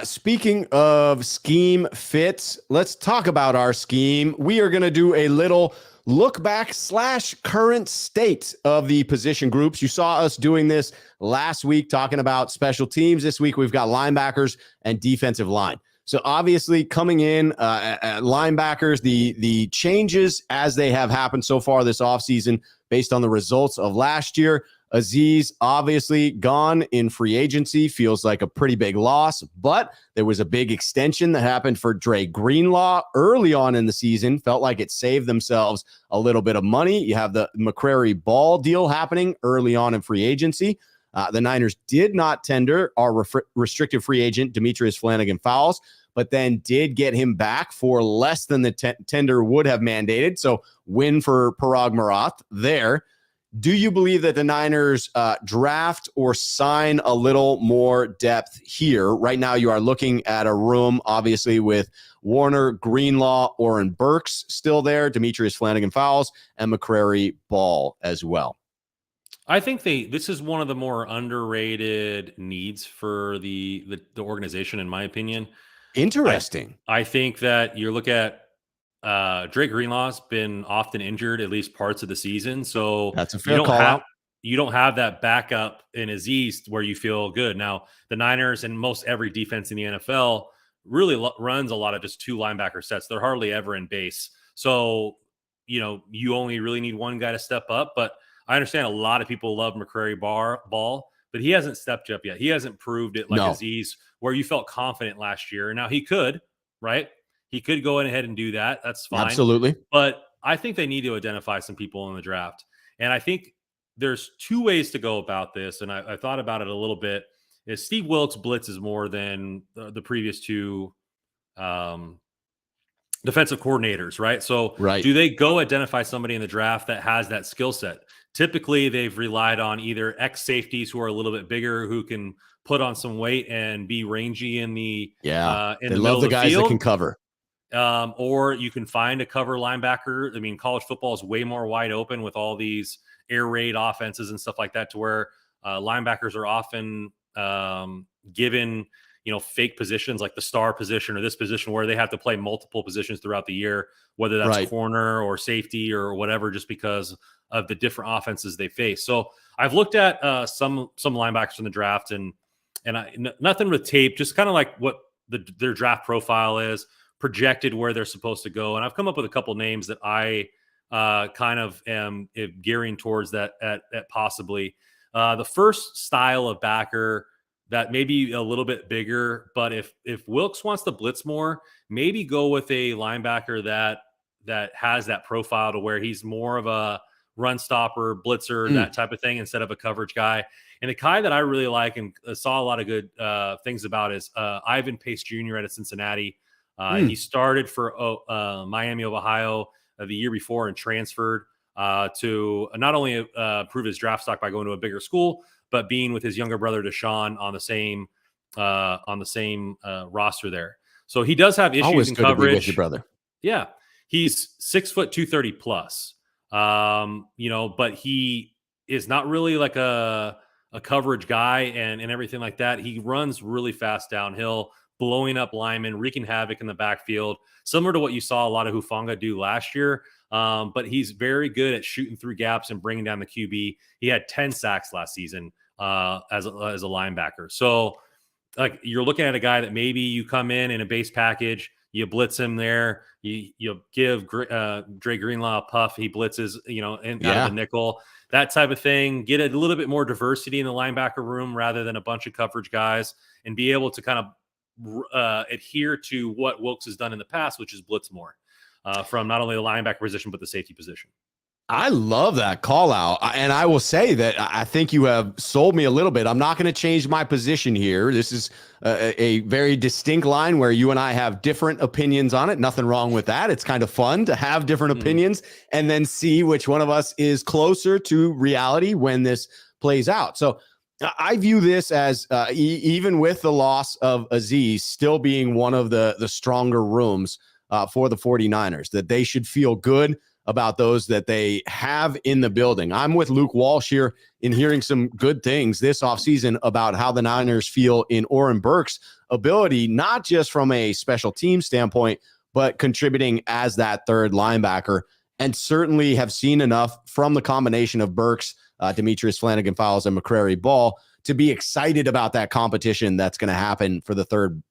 Speaking of scheme fits, let's talk about our scheme. We are going to do a little look back / current state of the position groups. You saw us doing this last week, talking about special teams. This week, we've got linebackers and defensive line. So obviously, coming in linebackers, the changes as they have happened so far this offseason based on the results of last year. Azeez obviously gone in free agency, feels like a pretty big loss, but there was a big extension that happened for Dre Greenlaw early on in the season. Felt like it saved themselves a little bit of money. You have the McCrary Ball deal happening early on in free agency. The Niners did not tender our restricted free agent, Demetrius Flanagan-Fowles, but then did get him back for less than the tender would have mandated. So win for Parag Marath there. Do you believe that the Niners draft or sign a little more depth here? Right now, you are looking at a room, obviously, with Warner, Greenlaw, Oren Burks still there, Demetrius Flanagan-Fowles, and McCrary Ball as well. I think this is one of the more underrated needs for the organization, in my opinion. Interesting. I think that you look at Dre Greenlaw's been often injured at least parts of the season, so that's a fair call out. You don't have that backup in Azeez where you feel good. Now, the Niners and most every defense in the NFL really runs a lot of just 2 linebacker sets. They're hardly ever in base, so you only really need one guy to step up. But I understand a lot of people love McCrary Ball, but he hasn't stepped up yet. He hasn't proved it like Azeez, where you felt confident last year. Now he could, right? He could go ahead and do that. That's fine. Absolutely. But I think they need to identify some people in the draft. And I think there's 2 ways to go about this. And I thought about it a little bit. Is Steve Wilkes blitzes more than the previous 2 defensive coordinators, right? So do they go identify somebody in the draft that has that skill set? Typically, they've relied on either ex-safeties who are a little bit bigger, who can put on some weight and be rangy in the they love the guys that can cover. Or you can find a cover linebacker. I mean, college football is way more wide open with all these air raid offenses and stuff like that, to where linebackers are often given, fake positions like the star position or this position, where they have to play multiple positions throughout the year, whether that's corner or safety or whatever, just because of the different offenses they face. So I've looked at some linebackers in the draft, and nothing with tape, just kind of like what their draft profile is, projected where they're supposed to go. And I've come up with a couple names that I kind of am gearing towards that at possibly. The first style of backer that may be a little bit bigger, but if Wilkes wants to blitz more, maybe go with a linebacker that has that profile to where he's more of a run stopper, blitzer, that type of thing, instead of a coverage guy. And the guy that I really like and saw a lot of good things about is Ivan Pace Jr. out of Cincinnati. He started for Miami of Ohio the year before and transferred to not only prove his draft stock by going to a bigger school, but being with his younger brother Deshaun on the same roster there. So he does have issues Always in good coverage. To be with your brother. Yeah, he's 6 foot 230 plus. But he is not really like a a coverage guy and everything like that. He runs really fast downhill, blowing up linemen, wreaking havoc in the backfield, similar to what you saw a lot of Hufanga do last year. But he's very good at shooting through gaps and bringing down the QB. He had 10 sacks last season as a linebacker. So like you're looking at a guy that maybe you come in a base package, you blitz him there, you give Dre Greenlaw a puff, he blitzes, out of the nickel, that type of thing. Get a little bit more diversity in the linebacker room rather than a bunch of coverage guys, and be able to kind of adhere to what Wilkes has done in the past, which is blitz more from not only the linebacker position but the safety position. I love that call out. And I will say that I think you have sold me a little bit. I'm not going to change my position here. This is a very distinct line where you and I have different opinions on it. Nothing wrong with that. It's kind of fun to have different opinions and then see which one of us is closer to reality when this plays out. So I view this as even with the loss of Aziz still being one of the stronger rooms for the 49ers, that they should feel good about those that they have in the building. I'm with Luke Walsh here in hearing some good things this offseason about how the Niners feel in Oren Burks' ability, not just from a special team standpoint, but contributing as that third linebacker, and certainly have seen enough from the combination of Burks, Demetrius Flanagan-Fowles, and McCrary Ball to be excited about that competition that's going to happen for the third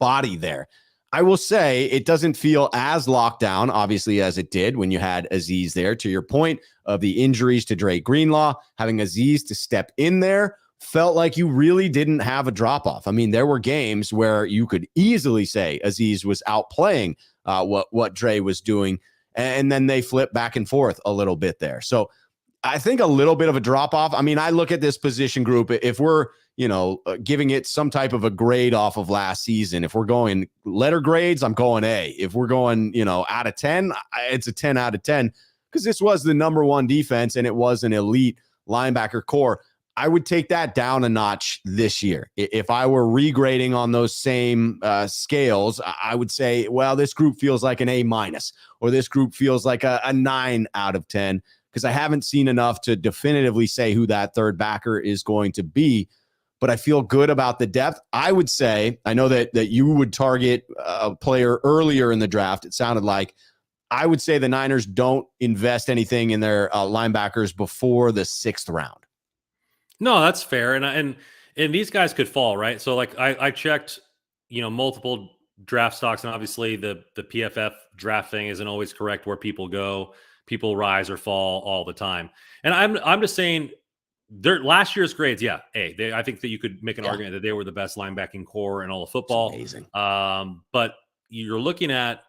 body there. I will say it doesn't feel as locked down, obviously, as it did when you had Aziz there. To your point of the injuries to Dre Greenlaw, having Aziz to step in there felt like you really didn't have a drop-off. I mean, there were games where you could easily say Aziz was outplaying what Dre was doing, and then they flipped back and forth a little bit there. So I think a little bit of a drop-off. I mean, I look at this position group, if we're giving it some type of a grade off of last season. If we're going letter grades, I'm going A. If we're going, out of 10, it's a 10 out of 10 because this was the number one defense and it was an elite linebacker core. I would take that down a notch this year. If I were regrading on those same scales, I would say, well, this group feels like an A minus, or this group feels like a 9 out of 10, because I haven't seen enough to definitively say who that third backer is going to be. But I feel good about the depth. I would say, I know that you would target a player earlier in the draft. It sounded like. I would say the Niners don't invest anything in their linebackers before the 6th round. No, that's fair. And these guys could fall, right? So like I checked, multiple draft stocks, and obviously the PFF draft thing isn't always correct where people go. People rise or fall all the time. And I'm just saying, their last year's grades, A. I think that you could make an argument that they were the best linebacking core in all of football. That's amazing. But you're looking at,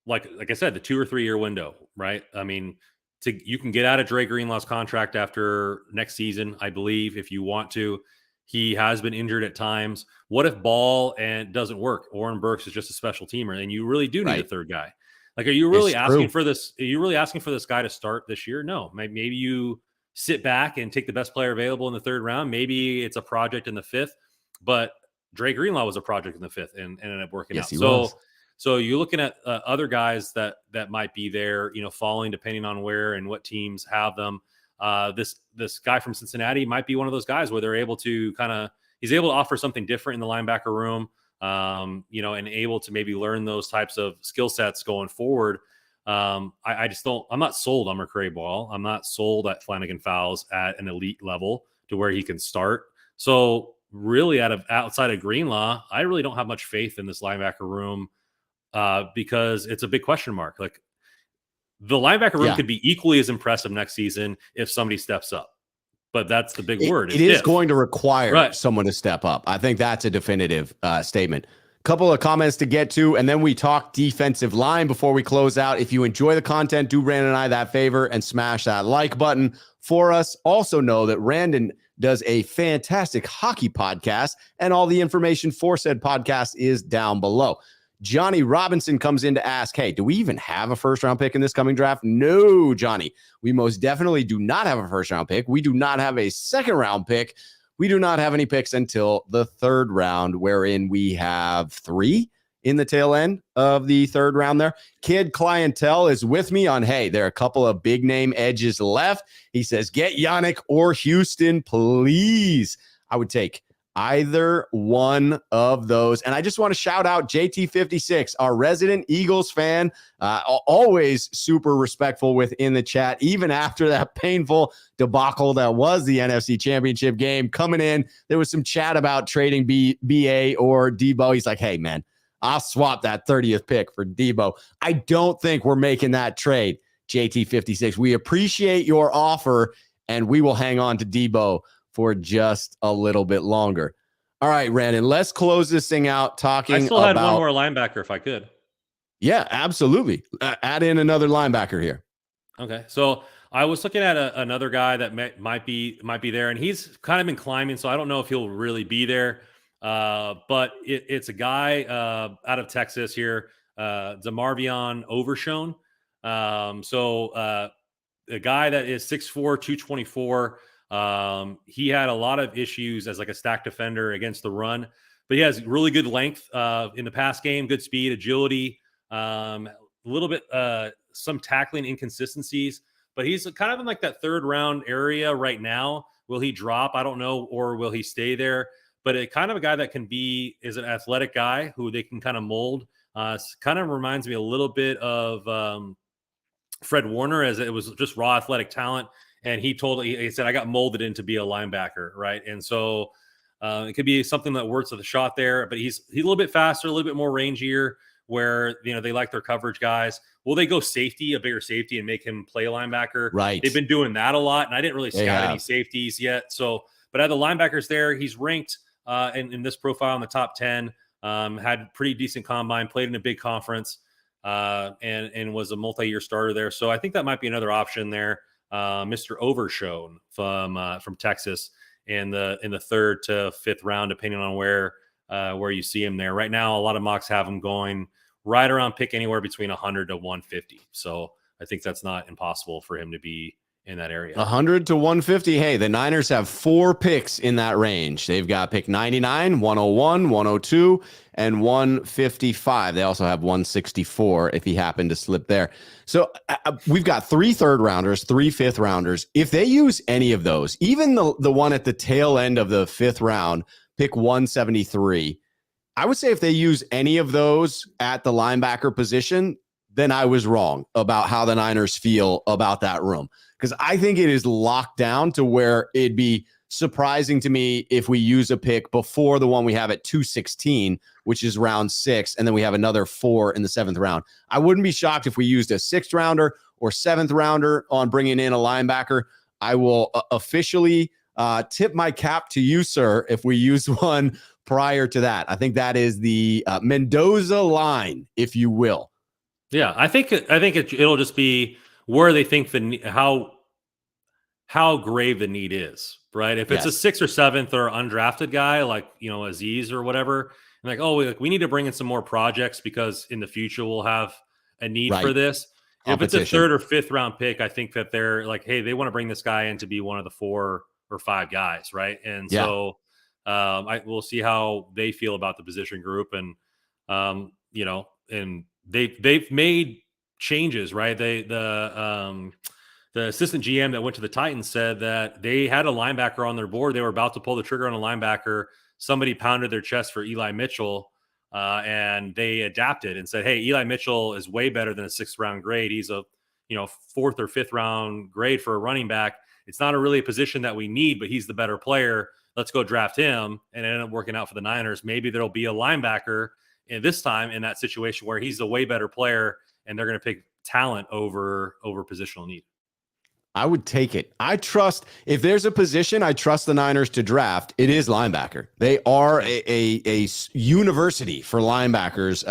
like I said, the 2 or 3 year window, right? I mean, you can get out of Dre Greenlaw's contract after next season, I believe, if you want to. He has been injured at times. What if Ball and doesn't work? Oren Burks is just a special teamer, and you really do need a third guy. Like, are you really asking for this? Are you really asking for this guy to start this year? No, maybe you sit back and take the best player available in the 3rd round. Maybe it's a project in the 5th, but Dre Greenlaw was a project in the 5th and ended up working out. So you're looking at other guys that might be there, falling depending on where and what teams have them. This guy from Cincinnati might be one of those guys where they're able to he's able to offer something different in the linebacker room, and able to maybe learn those types of skill sets going forward. I'm not sold on McCrary Ball. I'm not sold at Flanagan Fowles at an elite level to where he can start. So really outside of Greenlaw, I really don't have much faith in this linebacker room because it's a big question mark. Like, the linebacker room could be equally as impressive next season if somebody steps up. But that's the big word. It is going to require someone to step up. I think that's a definitive statement. Couple of comments to get to, and then we talk defensive line before we close out. If you enjoy the content, do Randon and I that favor and smash that like button for us. Also know that Randon does a fantastic hockey podcast, and all the information for said podcast is down below. Johnny Robinson comes in to ask, hey, do we even have a 1st round pick in this coming draft? No, Johnny, we most definitely do not have a 1st round pick. We do not have a 2nd round pick. We do not have any picks until the 3rd round, wherein we have 3 in the tail end of the third round there. Kid Clientele is with me on, hey, there are a couple of big name edges left. He says, get Yannick or Houston, please. I would take either one of those. And I just want to shout out JT56, our resident Eagles fan, always super respectful within the chat, even after that painful debacle that was the NFC Championship game. Coming in, there was some chat about trading BA or Debo. He's like, hey, man, I'll swap that 30th pick for Debo. I don't think we're making that trade, JT56. We appreciate your offer, and we will hang on to Debo for just a little bit longer. All right, Randon, let's close this thing out talking about... I still had one more linebacker if I could. Yeah, absolutely. Add in another linebacker here. Okay, so I was looking at another guy that might be there, and he's kind of been climbing, so I don't know if he'll really be there. But it's a guy out of Texas here, Demarvion Overshown. A guy that is 6'4", 224. He had a lot of issues as like a stack defender against the run, but he has really good length in the pass game, good speed, agility, a little bit some tackling inconsistencies, but he's kind of in like that third round area right now. Will he drop? I don't know, or will he stay there? But it kind of a guy that is an athletic guy who they can kind of mold. Kind of reminds me a little bit of Fred Warner, as it was just raw athletic talent. And he said, I got molded in to be a linebacker, right? And so it could be something that works with a shot there, but he's a little bit faster, a little bit more rangier, where they like their coverage guys. Will they go safety, a bigger safety, and make him play a linebacker? Right. They've been doing that a lot, and I didn't really scout any safeties yet. So, but out of the linebackers there, he's ranked in this profile in the top 10. Had pretty decent combine, played in a big conference, and was a multi-year starter there. So I think that might be another option there. Mr. Overshown from Texas in the third to fifth round, depending on where you see him there. Right now, a lot of mocks have him going right around pick anywhere between 100 to 150. So I think that's not impossible for him to be in that area. 100 to 150. Hey, the Niners have 4 picks in that range. They've got pick 99, 101, 102, and 155. They also have 164 if he happened to slip there. So we've got 3 third rounders, 3 fifth rounders. If they use any of those, even the one at the tail end of the 5th round, pick 173, I would say if they use any of those at the linebacker position, then I was wrong about how the Niners feel about that room. Because I think it is locked down to where it'd be surprising to me if we use a pick before the one we have at 216, which is round 6, and then we have another 4 in the 7th round. I wouldn't be shocked if we used a 6th rounder or 7th rounder on bringing in a linebacker. I will officially tip my cap to you, sir, if we use one prior to that. I think that is the Mendoza line, if you will. Yeah, I think it'll just be where they think how grave the need is, right? If it's a 6th or 7th or undrafted guy like Aziz or whatever, and like, oh, we need to bring in some more projects because in the future we'll have a need for this. If it's a 3rd or 5th round pick, I think that they're like, hey, they want to bring this guy in to be one of the 4 or 5 guys, right? And so we'll see how they feel about the position group, and and they've made changes, right? The assistant GM that went to the Titans said that they had a linebacker on their board. They were about to pull the trigger on a linebacker. Somebody pounded their chest for Eli Mitchell, and they adapted and said, hey, Eli Mitchell is way better than a 6th round grade. He's a 4th or 5th round grade for a running back. It's not really a position that we need, but he's the better player. Let's go draft him. And it ended up working out for the Niners. Maybe there'll be a linebacker in this time in that situation where he's a way better player, and they're going to pick talent over positional need. I would take it. I trust, if there's a position I trust the Niners to draft, it is linebacker. They are a university for linebackers,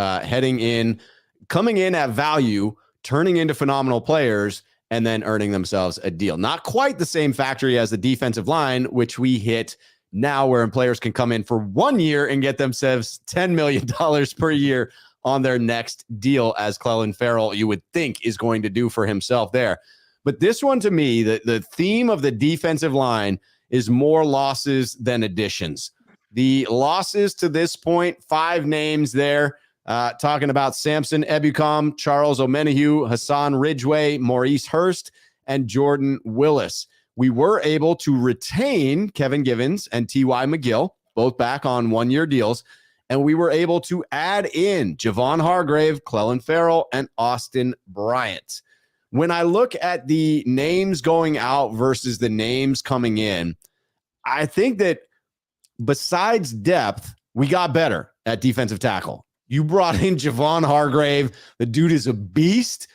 coming in at value, turning into phenomenal players, and then earning themselves a deal. Not quite the same factory as the defensive line, which we hit now, where players can come in for 1 year and get themselves $10 million per year on their next deal, as Clelin Ferrell, you would think, is going to do for himself there. But this one, to me, the theme of the defensive line is more losses than additions. The losses to this point, 5 names there. talking about Samson Ebukam, Charles Omenihu, Hassan Ridgeway, Maurice Hurst, and Jordan Willis. We were able to retain Kevin Givens and T.Y. McGill, both back on one-year deals, and we were able to add in Javon Hargrave, Clelin Ferrell, and Austin Bryant. When I look at the names going out versus the names coming in, I think that besides depth, we got better at defensive tackle. You brought in Javon Hargrave. The dude is a beast,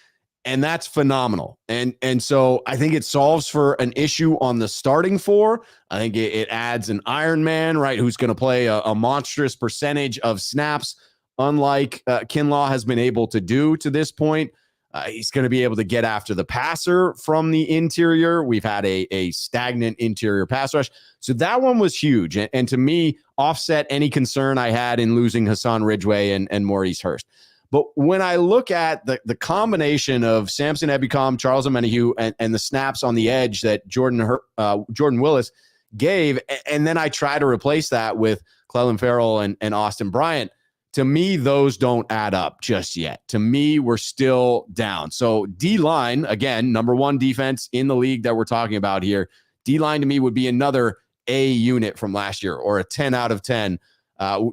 and that's phenomenal. And so I think it solves for an issue on the starting four. I think it adds an Iron Man, right, who's going to play a monstrous percentage of snaps, unlike Kinlaw has been able to do to this point. He's going to be able to get after the passer from the interior. We've had a stagnant interior pass rush. So that one was huge. And to me, offset any concern I had in losing Hassan Ridgeway and Maurice Hurst. But when I look at the combination of Samson Ebukam, Charles Omenihu, and the snaps on the edge that Jordan Willis gave, and then I try to replace that with Clelin Ferrell and Austin Bryant, to me, those don't add up just yet. To me, we're still down. So D-line, again, number one defense in the league that we're talking about here. D-line to me would be another A unit from last year, or a 10 out of 10.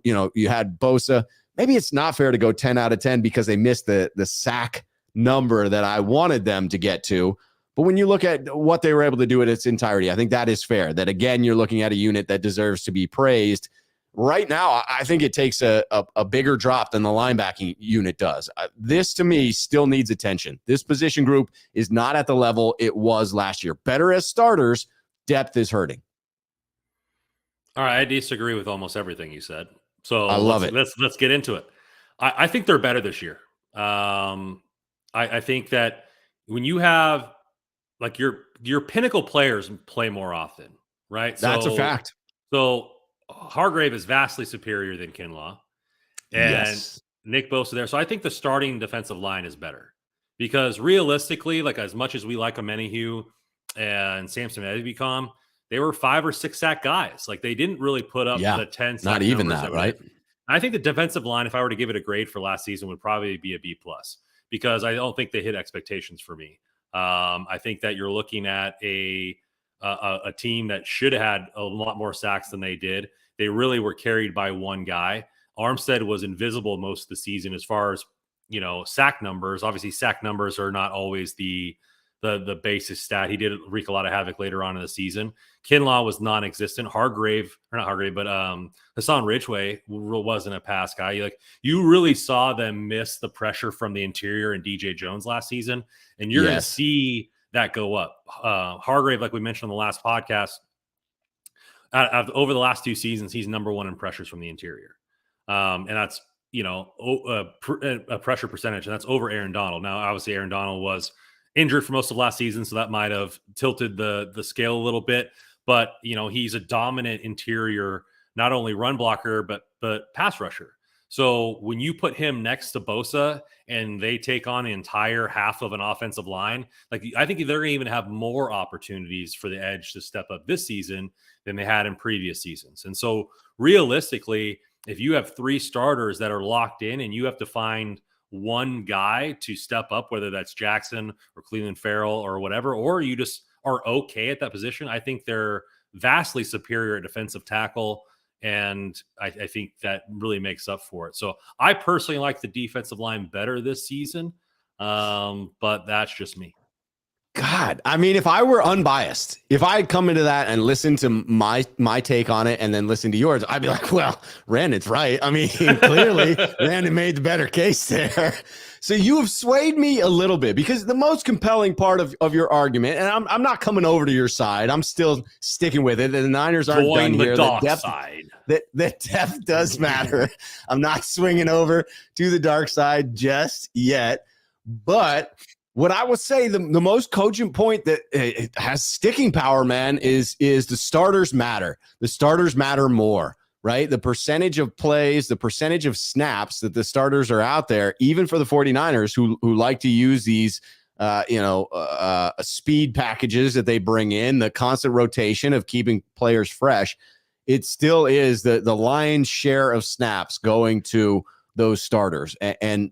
You had Bosa. Maybe it's not fair to go 10 out of 10 because they missed the sack number that I wanted them to get to. But when you look at what they were able to do in its entirety, I think that is fair. That, again, you're looking at a unit that deserves to be praised. Right now, I think it takes a bigger drop than the linebacking unit does. This, to me, still needs attention. This position group is not at the level it was last year. Better as starters, depth is hurting. All right, I disagree with almost everything you said. So I love it. Let's get into it. I think they're better this year. I think that when you have like your pinnacle players play more often, right? That's a fact. So Hargrave is vastly superior than Kinlaw, and Nick Bosa there. So I think the starting defensive line is better because realistically, like as much as we like Omenihu and Samson Ebukam, they were 5 or 6 sack guys. Like they didn't really put up the 10 sack not even numbers that, right? I think the defensive line, if I were to give it a grade for last season, would probably be a B+ because I don't think they hit expectations for me. I think that you're looking at a team that should have had a lot more sacks than they did. They really were carried by one guy. Armstead was invisible most of the season as far as, sack numbers. Obviously, sack numbers are not always the basis stat. He did wreak a lot of havoc later on in the season. Kinlaw was non-existent. Hassan Ridgeway wasn't a pass guy. You really saw them miss the pressure from the interior and DJ Jones last season, and you're going to see that go up. Hargrave, like we mentioned on the last podcast, over the last 2 seasons, he's number 1 in pressures from the interior. And that's, a pressure percentage, and that's over Aaron Donald. Now, obviously, Aaron Donald was injured for most of last season, so that might have tilted the scale a little bit. But, he's a dominant interior, not only run blocker, but pass rusher. So when you put him next to Bosa and they take on the entire half of an offensive line, I think they're going to even have more opportunities for the edge to step up this season than they had in previous seasons. And so realistically, if you have 3 starters that are locked in and you have to find one guy to step up, whether that's Jackson or Clelin Ferrell or whatever, or you just are okay at that position, I think they're vastly superior at defensive tackle. And I think that really makes up for it. So I personally like the defensive line better this season, but that's just me. God, I mean, if I were unbiased, if I had come into that and listened to my take on it and then listen to yours, I'd be like, well, Randon's right. I mean, clearly Randon made the better case there. So you have swayed me a little bit because the most compelling part of your argument, and I'm not coming over to your side, I'm still sticking with it. The Niners aren't done here. The depth does matter. I'm not swinging over to the dark side just yet, but what I would say the most cogent point that it has sticking power, man, is the starters matter. The starters matter more, right? The percentage of plays, the percentage of snaps that the starters are out there, even for the 49ers who like to use these, speed packages that they bring in, the constant rotation of keeping players fresh. It still is the lion's share of snaps going to those starters. And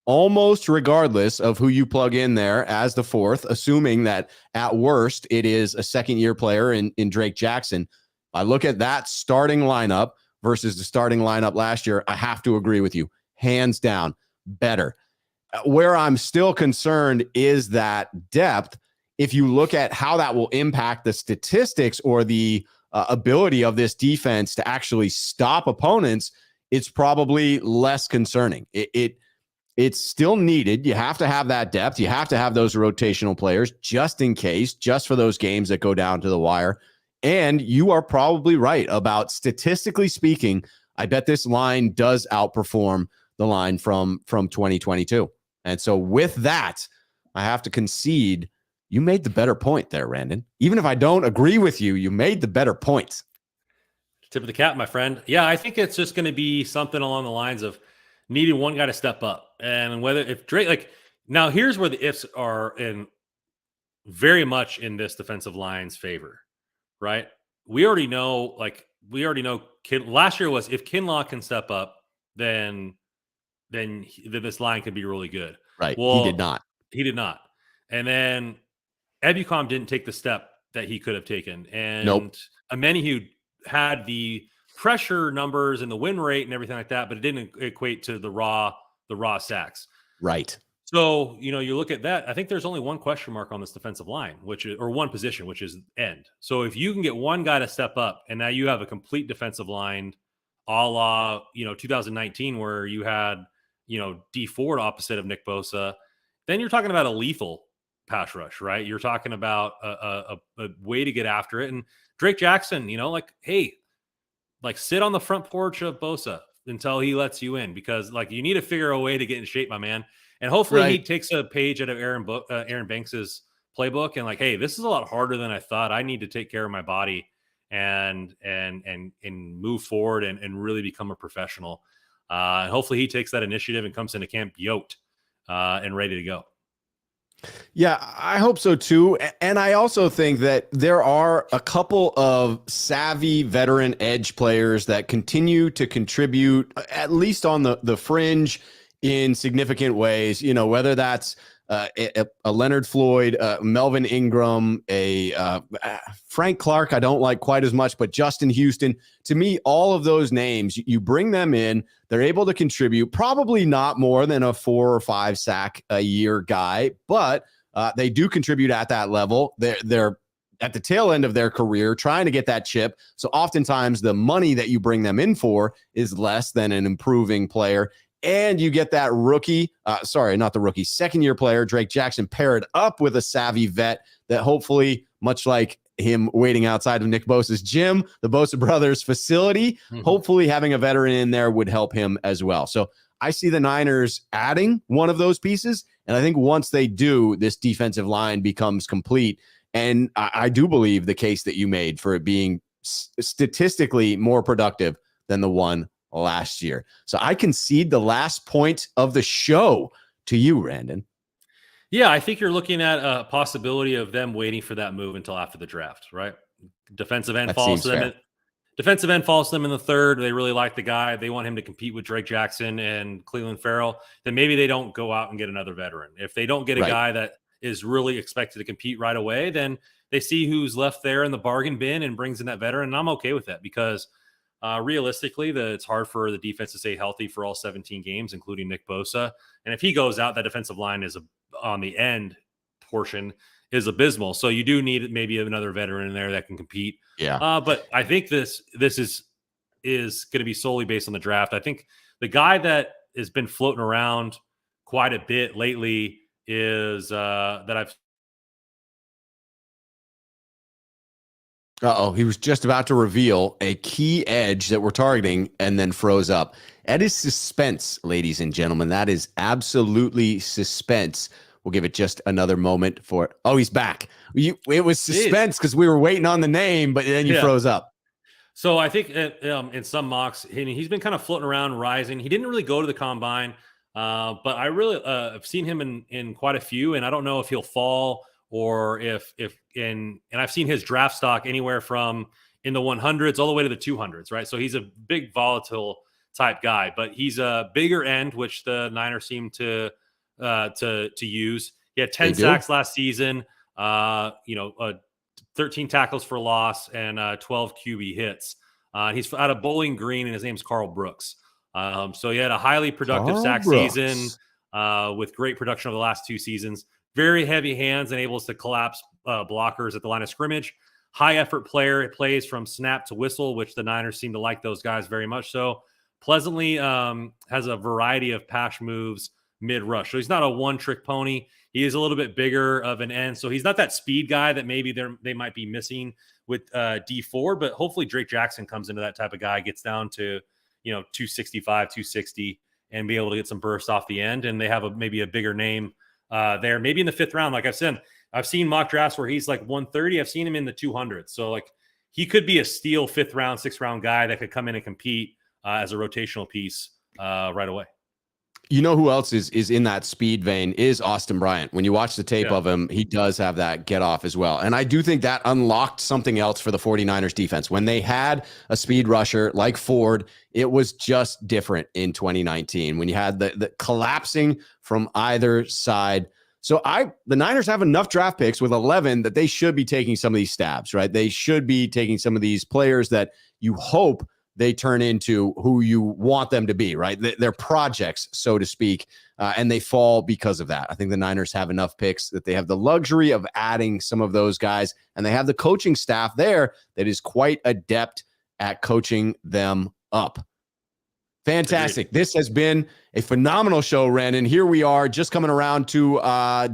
almost regardless of who you plug in there as the fourth, assuming that at worst it is a second-year player in Drake Jackson, I look at that starting lineup versus the starting lineup last year, I have to agree with you. Hands down, better. Where I'm still concerned is that depth. If you look at how that will impact the statistics or the ability of this defense to actually stop opponents, it's probably less concerning. It's still needed. You have to have that depth. You have to have those rotational players just in case, just for those games that go down to the wire. And you are probably right about, statistically speaking, I bet this line does outperform the line from 2022. And so with that, I have to concede you made the better point there, Randon. Even if I don't agree with you, you made the better point. Tip of the cap, my friend. Yeah, I think it's just going to be something along the lines of needing one guy to step up. And whether if Drake, like, now here's where the ifs are in very much in this defensive line's favor, right? We already know last year was if Kinlaw can step up, then this line could be really good. Right. Well, he did not. He did not. And then Ebukam didn't take the step that he could have taken. And Nope. Amenihu had the pressure numbers and the win rate and everything like that, but it didn't equate to the raw sacks. Right. So, you look at that, I think there's only one question mark on this defensive line, or one position, which is end. So if you can get one guy to step up, and now you have a complete defensive line, a la, 2019, where you had, D Ford opposite of Nick Bosa, then you're talking about a lethal pass rush, right? You're talking about a way to get after it. And Drake Jackson, hey, sit on the front porch of Bosa until he lets you in, because you need to figure a way to get in shape, my man. And hopefully he takes a page out of Aaron Banks's playbook and hey, this is a lot harder than I thought. I need to take care of my body and move forward and really become a professional. And hopefully he takes that initiative and comes into camp yoked and ready to go. Yeah, I hope so too. And I also think that there are a couple of savvy veteran edge players that continue to contribute, at least on the fringe, in significant ways, whether that's a Leonard Floyd, Melvin Ingram, a Frank Clark, I don't like quite as much, but Justin Houston. To me, all of those names, you bring them in, they're able to contribute, probably not more than a 4 or 5 sack a year guy, but they do contribute at that level. They're at the tail end of their career trying to get that chip. So oftentimes the money that you bring them in for is less than an improving player. And you get that second-year player, Drake Jackson, paired up with a savvy vet that hopefully, much like him waiting outside of Nick Bosa's gym, the Bosa Brothers facility, hopefully having a veteran in there would help him as well. So I see the Niners adding one of those pieces, and I think once they do, this defensive line becomes complete. And I do believe the case that you made for it being statistically more productive than the one last year. So I concede the last point of the show to you, Randon. Yeah, I think you're looking at a possibility of them waiting for that move until after the draft, right? Defensive end falls to them. Defensive end falls to them in the third. They really like the guy. They want him to compete with Drake Jackson and Cleveland Farrell. Then maybe they don't go out and get another veteran. If they don't get a guy that is really expected to compete right away, then they see who's left there in the bargain bin and brings in that veteran. And I'm okay with that, because realistically, it's hard for the defense to stay healthy for all 17 games, including Nick Bosa. And if he goes out, that defensive line is on the end portion is abysmal. So you do need maybe another veteran in there that can compete. Yeah. But I think this is going to be solely based on the draft. I think the guy that has been floating around quite a bit lately is that I've. He was just about to reveal a key edge that we're targeting and then froze up. That is suspense, ladies and gentlemen. That is absolutely suspense. We'll give it just another moment for it. Oh, he's back. It was suspense because we were waiting on the name, but then you froze up. So I think in some mocks, he's been kind of floating around, rising. He didn't really go to the combine, but I really have seen him in quite a few, and I don't know if he'll fall or and I've seen his draft stock anywhere from in the 100s all the way to the 200s, right? So he's a big volatile type guy, but he's a bigger end, which the Niners seem to use. He had 10 sacks last season, 13 tackles for loss and 12 QB hits. He's out of Bowling Green, and his name's Carl Brooks. So he had a highly productive sack season with great production over the last 2 seasons. Very heavy hands and able to collapse blockers at the line of scrimmage. High effort player. It plays from snap to whistle, which the Niners seem to like those guys very much. So pleasantly has a variety of pass moves mid-rush. So he's not a one-trick pony. He is a little bit bigger of an end. So he's not that speed guy that maybe they might be missing with D4, but hopefully Drake Jackson comes into that type of guy, gets down to 265, 260, and be able to get some burst off the end. And they have maybe a bigger name there, maybe in the 5th round. Like I've seen mock drafts where he's like 130. I've seen him in the 200s. So like he could be a steal 5th round, 6th round guy that could come in and compete as a rotational piece right away. You know who else is in that speed vein is Austin Bryant. When you watch the tape of him, he does have that get off as well. And I do think that unlocked something else for the 49ers defense. When they had a speed rusher like Ford, it was just different in 2019 when you had the collapsing from either side. So the Niners have enough draft picks with 11 that they should be taking some of these stabs, right? They should be taking some of these players that you hope they turn into who you want them to be, right? They're projects, so to speak, and they fall because of that. I think the Niners have enough picks that they have the luxury of adding some of those guys, and they have the coaching staff there that is quite adept at coaching them up. Fantastic. This has been a phenomenal show, Randon. Here we are just coming around to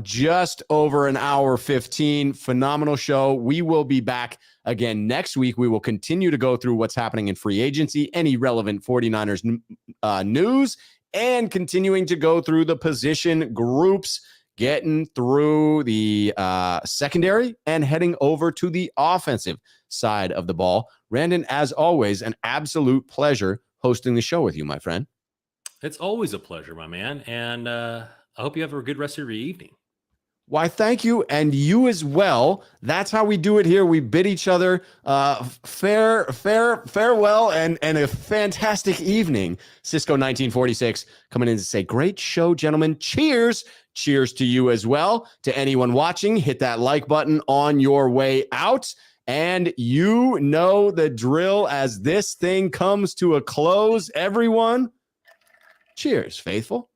just over an hour 15. Phenomenal show. We will be back again next week. We will continue to go through what's happening in free agency, any relevant 49ers news, and continuing to go through the position groups, getting through the secondary and heading over to the offensive side of the ball. Randon, as always, an absolute pleasure hosting the show with you, my friend. It's always a pleasure, my man. And I hope you have a good rest of your evening. Why, thank you. And you as well. That's how we do it here. We bid each other farewell and a fantastic evening. Cisco 1946 coming in to say, great show, gentlemen. Cheers. Cheers to you as well. To anyone watching, hit that like button on your way out. And you know the drill as this thing comes to a close, everyone. Cheers, faithful.